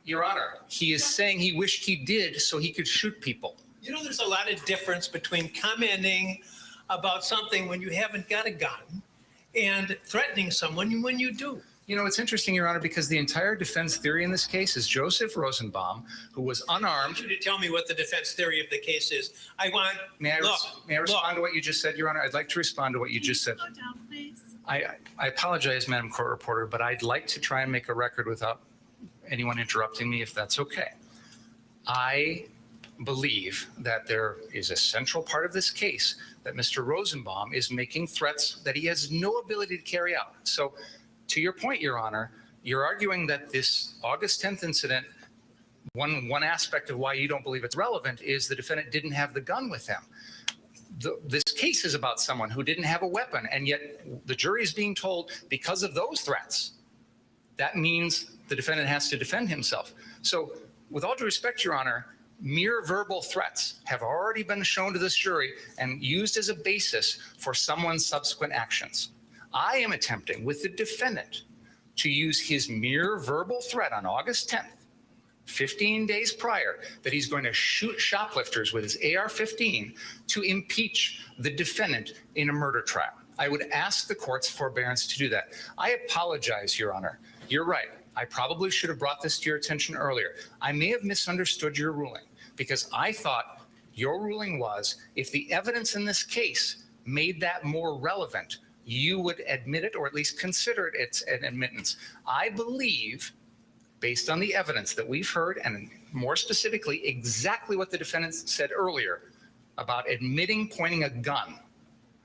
Speaker 19: Your Honor, he is saying he wished he did so he could shoot people.
Speaker 18: You know, there's a lot of difference between commenting about something when you haven't got a gun and threatening someone when you do.
Speaker 19: You know, it's interesting, Your Honor, because the entire defense theory in this case is Joseph Rosenbaum, who was unarmed.
Speaker 18: I want you to tell me what the defense theory of the case is.
Speaker 19: May I respond to what you just said, Your Honor? I'd like to respond to what you just said.
Speaker 20: Slow down, please.
Speaker 19: I apologize, Madam Court Reporter, but I'd like to try and make a record without anyone interrupting me, if that's okay. I believe that there is a central part of this case that Mr. Rosenbaum is making threats that he has no ability to carry out. So, to your point, Your Honor, you're arguing that this August 10th incident One aspect of why you don't believe it's relevant is the defendant didn't have the gun with him. This case is about someone who didn't have a weapon, and yet the jury is being told because of those threats, that means the defendant has to defend himself. So with all due respect, Your Honor, mere verbal threats have already been shown to this jury and used as a basis for someone's subsequent actions. I am attempting with the defendant to use his mere verbal threat on August 10th, 15 days prior, that he's going to shoot shoplifters with his AR-15 to impeach the defendant in a murder trial. I would ask the court's forbearance to do that. I apologize, Your Honor. You're right. I probably should have brought this to your attention earlier. I may have misunderstood your ruling because I thought your ruling was if the evidence in this case made that more relevant, you would admit it or at least consider it an admittance. I believe, based on the evidence that we've heard, and more specifically, exactly what the defendant said earlier about admitting pointing a gun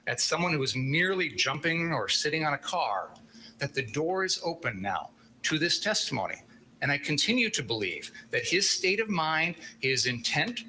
Speaker 19: at someone who was merely jumping or sitting on a car, that the door is open now to this testimony. And I continue to believe that his state of mind, his intent,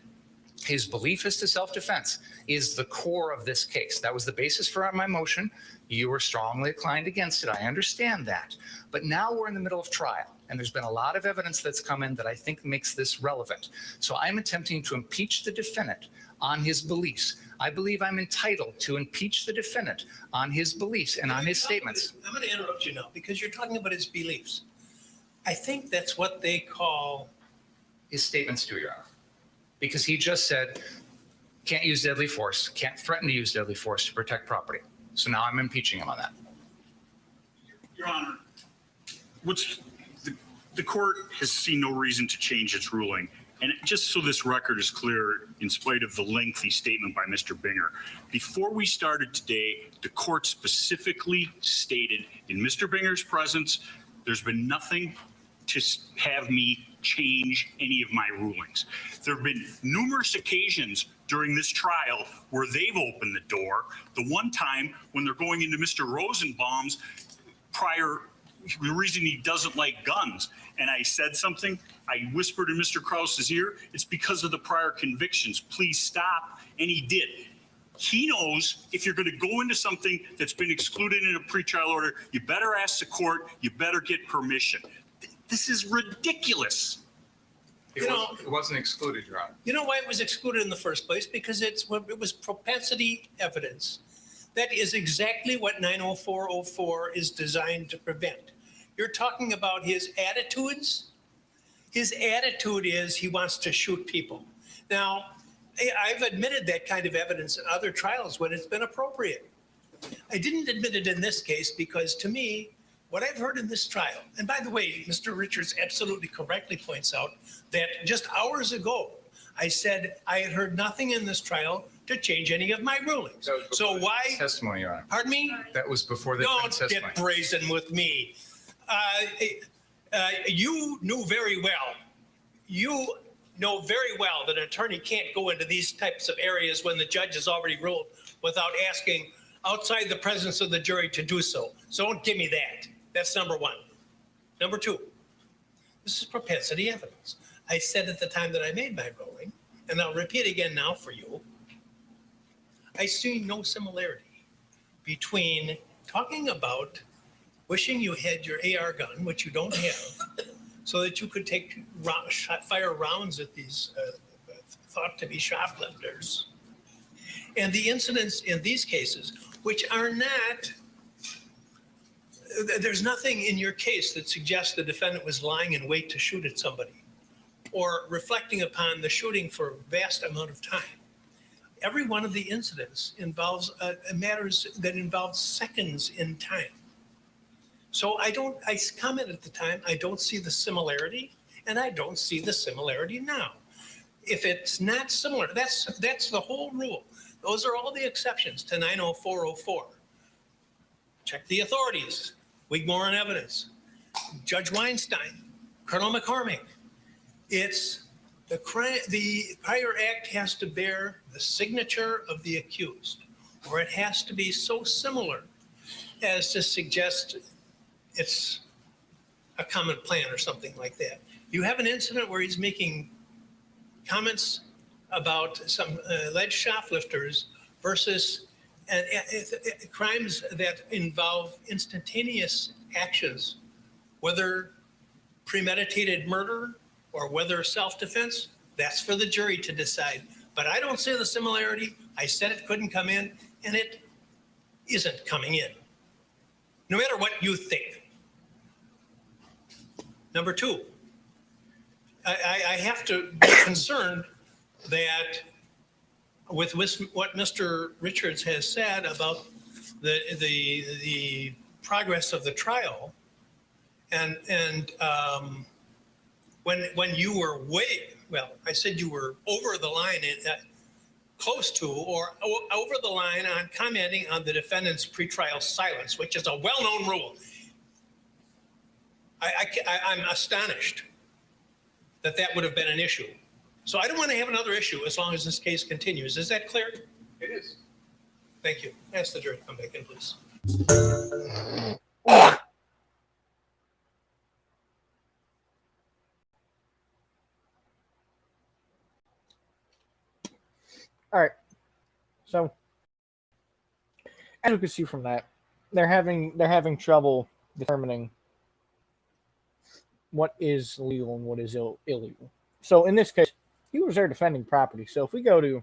Speaker 19: his belief as to self-defense is the core of this case. That was the basis for my motion. You were strongly inclined against it. I understand that. But now we're in the middle of trial, and there's been a lot of evidence that's come in that I think makes this relevant. So I'm attempting to impeach the defendant on his beliefs. I believe I'm entitled to impeach the defendant on his beliefs and on his statements.
Speaker 18: I'm going to interrupt you now because you're talking about his beliefs. I think that's what they call
Speaker 19: his statements to, Your Honor, because he just said, can't use deadly force, can't threaten to use deadly force to protect property. So now I'm impeaching him on that.
Speaker 8: Your Honor, the court has seen no reason to change its ruling. And just so this record is clear, in spite of the lengthy statement by Mr. Binger, before we started today, the court specifically stated in Mr. Binger's presence, there's been nothing to have me change any of my rulings. There have been numerous occasions during this trial where they've opened the door. The one time when they're going into Mr. Rosenbaum's the reason he doesn't like guns, and I said something, I whispered in Mr. Krause's ear, it's because of the prior convictions. Please stop. And he did. He knows if you're going to go into something that's been excluded in a pretrial order, you better ask the court, you better get permission. This is ridiculous.
Speaker 19: It wasn't excluded, Your Honor.
Speaker 18: You know why it was excluded in the first place? Because it was propensity evidence. That is exactly what 90404 is designed to prevent. You're talking about his attitudes. His attitude is he wants to shoot people. Now, I've admitted that kind of evidence in other trials when it's been appropriate. I didn't admit it in this case because, to me, what I've heard in this trial, and by the way, Mr. Richards absolutely correctly points out that just hours ago, I said I had heard nothing in this trial to change any of my rulings. So why?
Speaker 19: Testimony, Your Honor.
Speaker 18: Pardon me?
Speaker 19: That was before the defense
Speaker 18: Don't
Speaker 19: testimony.
Speaker 18: get brazen with me. You knew very well. You know very well that an attorney can't go into these types of areas when the judge has already ruled without asking outside the presence of the jury to do so. So don't give me that. That's number one. Number two, this is propensity evidence. I said at the time that I made my ruling, and I'll repeat again now for you, I see no similarity between talking about wishing you had your AR gun, which you don't have, so that you could fire rounds at these thought to be shoplifters, and the incidents in these cases, which are not, there's nothing in your case that suggests the defendant was lying in wait to shoot at somebody or reflecting upon the shooting for a vast amount of time. Every one of the incidents involves matters that involve seconds in time. So I commented at the time, I don't see the similarity, and I don't see the similarity now. If it's not similar, that's the whole rule. Those are all the exceptions to 90404. Check the authorities, Wigmore and evidence, Judge Weinstein, Colonel McCormick. It's the prior act has to bear the signature of the accused, or it has to be so similar as to suggest it's a common plan or something like that. You have an incident where he's making comments about some alleged shoplifters versus crimes that involve instantaneous actions, whether premeditated murder or whether self-defense. That's for the jury to decide. But I don't see the similarity. I said it couldn't come in, and it isn't coming in, no matter what you think. Number two, I have to be concerned that with what Mr. Richards has said about the progress of the trial, and when you were I said you were over the line, close to or over the line on commenting on the defendant's pretrial silence, which is a well-known rule. I'm astonished that would have been an issue. So I don't want to have another issue as long as this case continues. Is that clear?
Speaker 5: It is.
Speaker 18: Thank you. Ask the jury to come back in, please.
Speaker 1: All right. So, as you can see from that, they're having trouble determining what is legal and what is illegal. So in this case, he was there defending property. So if we go to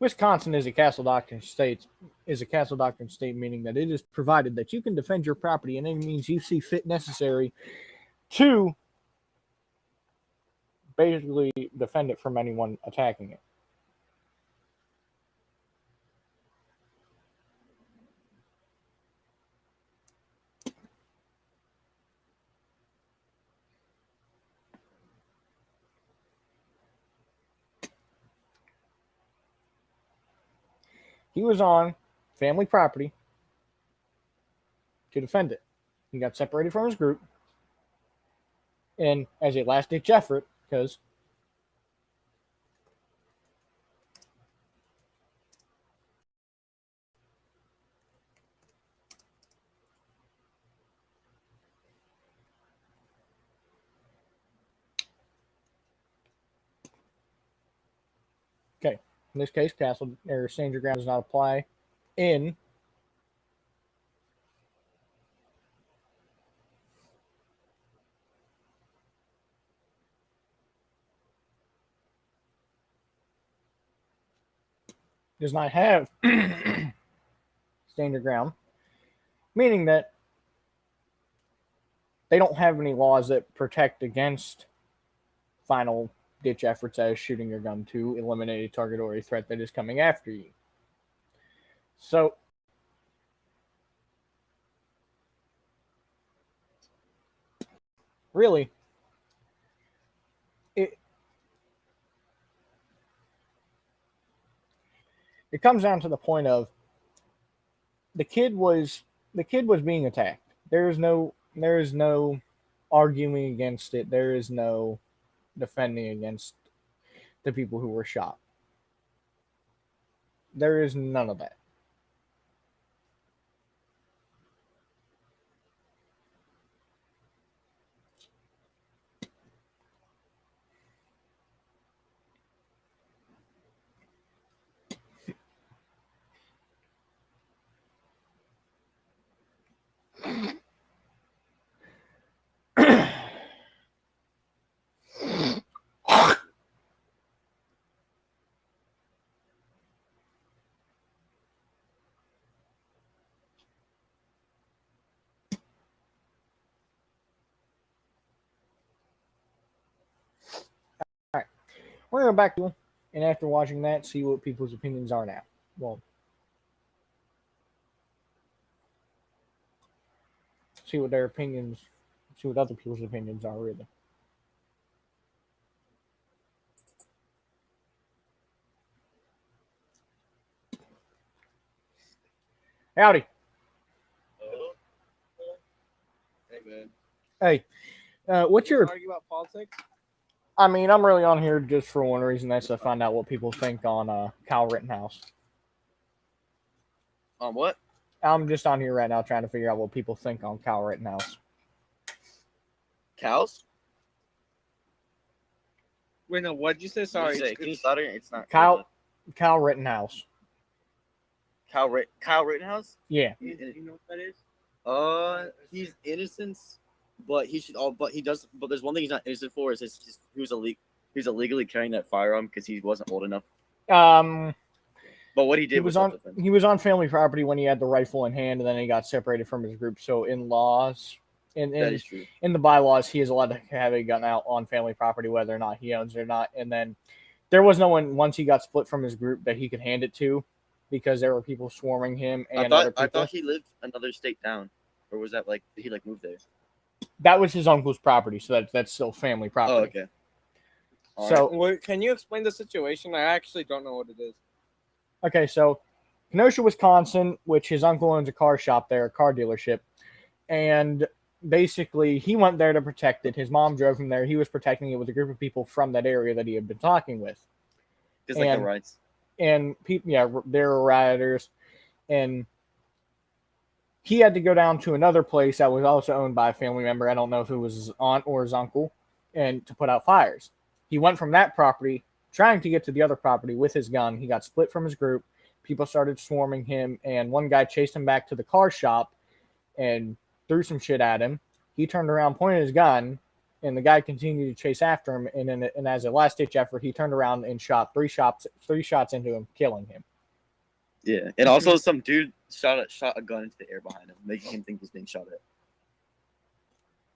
Speaker 1: Wisconsin is a castle doctrine state, meaning that it is provided that you can defend your property in any means you see fit necessary to basically defend it from anyone attacking it. He was on family property to defend it. He got separated from his group, and as a last-ditch effort, because okay, in this case, castle or stand your ground does not apply in does not have stand your ground, meaning that they don't have any laws that protect against final ditch efforts as shooting your gun to eliminate a target or a threat that is coming after you. So really, it comes down to the point of the kid was being attacked. There is no arguing against it. There is no defending against the people who were shot. There is none of that. All right, we're going to go back to, and after watching that, see what people's opinions are now. Well, see what other people's opinions are, really. Howdy.
Speaker 6: Hey man.
Speaker 1: Hey, what's your?
Speaker 5: Argue about politics?
Speaker 1: I mean, I'm really on here just for one reason. That's to find out what people think on Kyle Rittenhouse.
Speaker 17: On what?
Speaker 1: I'm just on here right now trying to figure out what people think on Kyle Rittenhouse.
Speaker 17: Cows?
Speaker 20: Wait, no. What'd you say? Sorry.
Speaker 17: Can you stutter? It's not
Speaker 1: Kyle Rittenhouse.
Speaker 17: Kyle Rittenhouse?
Speaker 1: Yeah.
Speaker 17: You know what that is? He's innocent, but he should. But he does. But there's one thing he's not innocent for is he was illegally carrying that firearm because he wasn't old enough. But what he did was
Speaker 1: he was on family property when he had the rifle in hand, and then he got separated from his group. So in laws, in the bylaws, he is allowed to have a gun out on family property, whether or not he owns it or not. And then there was no one once he got split from his group that he could hand it to, because there were people swarming him and other people.
Speaker 17: I thought he lived another state down, or was that like did he like move there?
Speaker 1: That was his uncle's property, so that's still family property.
Speaker 17: Oh, okay.
Speaker 1: So
Speaker 20: Wait, can you explain the situation? I actually don't know what it is.
Speaker 1: Okay, so Kenosha, Wisconsin, which his uncle owns a car shop there, a car dealership, and basically he went there to protect it. His mom drove him there. He was protecting it with a group of people from that area that he had been talking with.
Speaker 17: Just like the rights.
Speaker 1: And people, yeah, there were rioters, and he had to go down to another place that was also owned by a family member. I don't know if it was his aunt or his uncle, and to put out fires. He went from that property trying to get to the other property with his gun. He got split from his group. People started swarming him, and one guy chased him back to the car shop and threw some shit at him. He turned around, pointed his gun, and the guy continued to chase after him. And as a last-ditch effort, he turned around and shot three shots into him, killing him.
Speaker 17: Yeah, and also some dude shot a gun into the air behind him, making him think he's being shot at.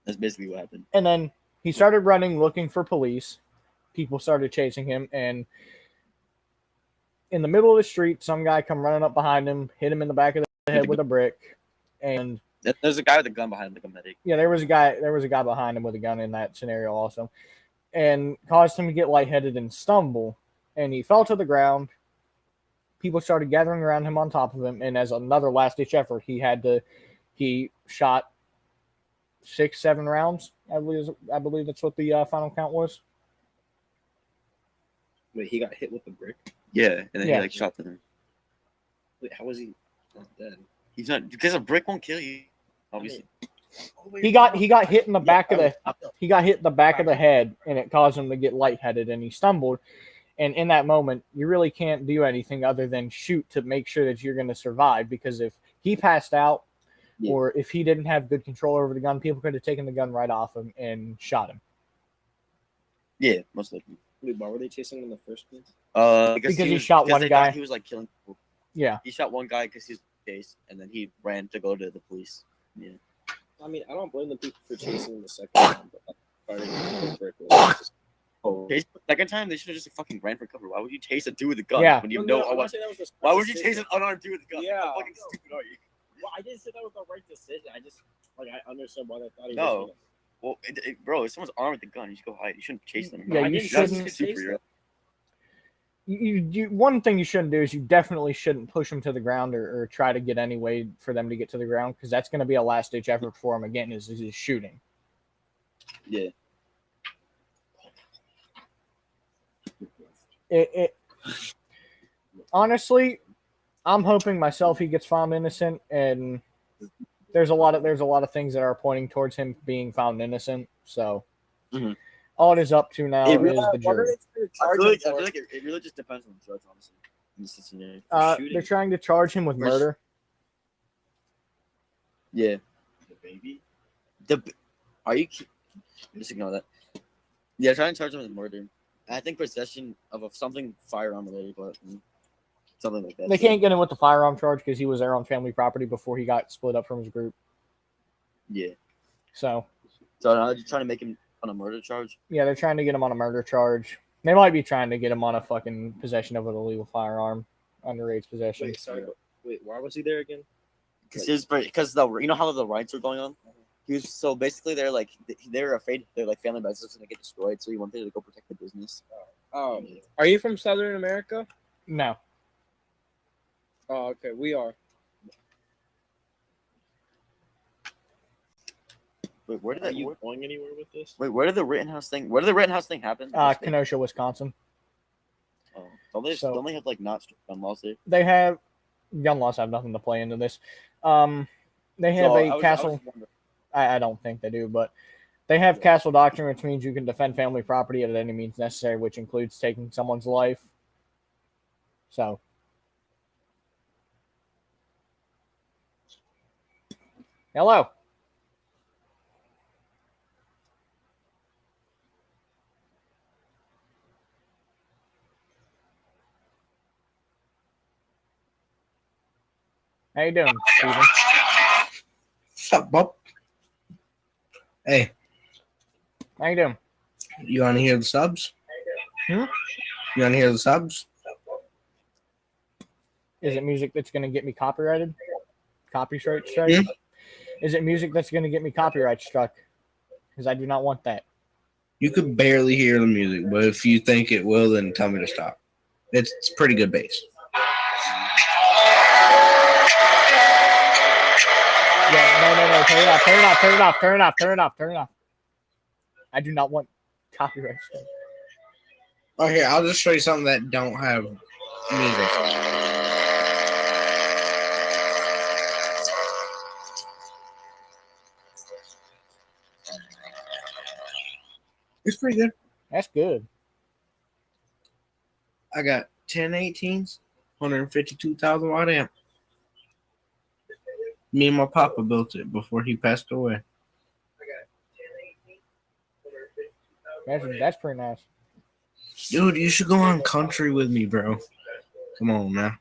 Speaker 17: That's basically what happened.
Speaker 1: And then he started running, looking for police. People started chasing him, and in the middle of the street, some guy come running up behind him, hit him in the back of the head with a brick, and
Speaker 17: there's a guy with a gun behind him, like a medic.
Speaker 1: Yeah, there was a guy behind him with a gun in that scenario also, and caused him to get lightheaded and stumble, and he fell to the ground. People started gathering around him on top of him, and as another last-ditch effort, he shot 6-7 rounds. I believe that's what the final count was.
Speaker 6: Wait, he got hit with the brick?
Speaker 17: Yeah, and then he like shot them.
Speaker 6: Wait, how was he not dead?
Speaker 17: He's not because a brick won't kill you. Obviously.
Speaker 1: He got hit in the back of the head, and it caused him to get lightheaded, and he stumbled. And in that moment, you really can't do anything other than shoot to make sure that you're going to survive. Because if he passed out, or if he didn't have good control over the gun, people could have taken the gun right off him and shot him.
Speaker 17: Yeah, most likely.
Speaker 6: Wait, why were they chasing him in the first place?
Speaker 1: Because he shot one guy.
Speaker 17: He was like killing people.
Speaker 1: Yeah.
Speaker 17: He shot one guy because he's chased, and then he ran to go to the police. Yeah.
Speaker 6: I mean, I don't blame the people for chasing the second time, but fighting the brick was just.
Speaker 17: Second time, they should have just fucking ran for cover. Why would you chase a dude with a gun when you know? Why would you chase an unarmed dude with a gun?
Speaker 6: Yeah.
Speaker 17: How fucking stupid are you?
Speaker 6: Well, I didn't say that was the right decision. I just I understood why they thought he was.
Speaker 17: No. Well, bro, if someone's armed with a gun, you should go hide. You shouldn't chase them.
Speaker 1: Yeah, you shouldn't. One thing you shouldn't do is you definitely shouldn't push them to the ground or try to get any way for them to get to the ground, because that's going to be a last-ditch effort for them again, is shooting.
Speaker 17: Yeah.
Speaker 1: Honestly, I'm hoping myself he gets found innocent, and there's a lot of things that are pointing towards him being found innocent. So all it is up to now is the jury.
Speaker 17: I feel like it really just depends on the judge, honestly. In this scenario.
Speaker 1: They're trying to charge him with murder.
Speaker 17: Yeah. The baby. Are you? Just ignore that. Yeah, trying to charge him with murder. I think possession of something firearm related, but something like that.
Speaker 1: They can't get him with the firearm charge because he was there on family property before he got split up from his group.
Speaker 17: Yeah.
Speaker 1: So
Speaker 17: now they're trying to make him on a murder charge?
Speaker 1: Yeah, they're trying to get him on a murder charge. They might be trying to get him on a fucking possession of an illegal firearm, underage possession.
Speaker 6: Wait, why was he there again?
Speaker 17: Because you know how the riots were going on? He was so basically they were afraid their family business was gonna get destroyed, so he wanted to go protect the business.
Speaker 20: Oh, are you from Southern America?
Speaker 1: No.
Speaker 20: Oh, okay, we are.
Speaker 6: Wait, where did
Speaker 13: Are
Speaker 6: that?
Speaker 13: you going anywhere with this?
Speaker 6: Wait, where did the Rittenhouse thing? Where did the Rittenhouse thing happen?
Speaker 1: Kenosha, Wisconsin.
Speaker 6: Oh, don't they have like not strict gun laws there?
Speaker 1: They have gun laws have nothing to play into this. They have castle. I don't think they do, but they have castle doctrine, which means you can defend family property at any means necessary, which includes taking someone's life. So, hello. How you doing, Steven?
Speaker 9: What's up, Bob? Hey.
Speaker 1: How you doing?
Speaker 9: You want to hear the subs?
Speaker 1: Hmm?
Speaker 9: You want to hear the subs?
Speaker 1: Is it music that's going to get me copyrighted? Copyright strike?
Speaker 9: Hmm?
Speaker 1: Is it music that's going to get me copyright struck? Because I do not want that.
Speaker 9: You could barely hear the music, but if you think it will, then tell me to stop. It's pretty good bass.
Speaker 1: Yeah, no. Turn it off. Turn it off. Turn it off. Turn it off. Turn it off. Turn it off. I do not want copyright strike.
Speaker 9: Oh, here, I'll just show you something that don't have music. It's pretty good.
Speaker 1: That's good.
Speaker 9: I got 10 18s, 152,000 watt amp. Me and my papa built it before he passed away.
Speaker 1: That's pretty nice.
Speaker 9: Dude, you should go on country with me, bro. Come on now.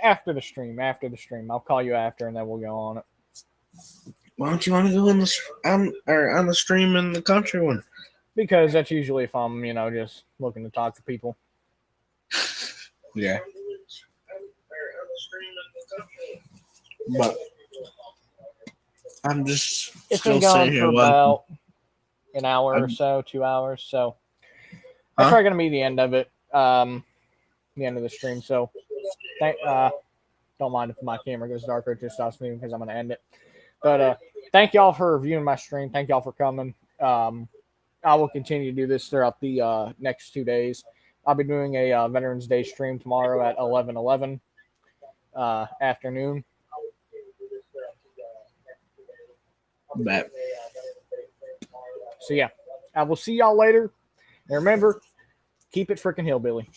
Speaker 1: After the stream. I'll call you after, and then we'll go on it.
Speaker 9: Why don't you want to go in on the stream in the country one?
Speaker 1: Because that's usually if I'm, just looking to talk to people.
Speaker 9: Yeah. But I'm just
Speaker 1: It's
Speaker 9: still
Speaker 1: been going
Speaker 9: sitting here
Speaker 1: for about an hour or so, 2 hours. So that's probably gonna be the end of it. The end of the stream. So don't mind if my camera goes darker. It just stops moving because I'm gonna end it. But thank y'all for viewing my stream. Thank y'all for coming. I will continue to do this throughout the next 2 days. I'll be doing a Veterans Day stream tomorrow at 11:11 afternoon.
Speaker 9: Bet.
Speaker 1: So yeah, I will see y'all later. And remember, keep it freaking hillbilly.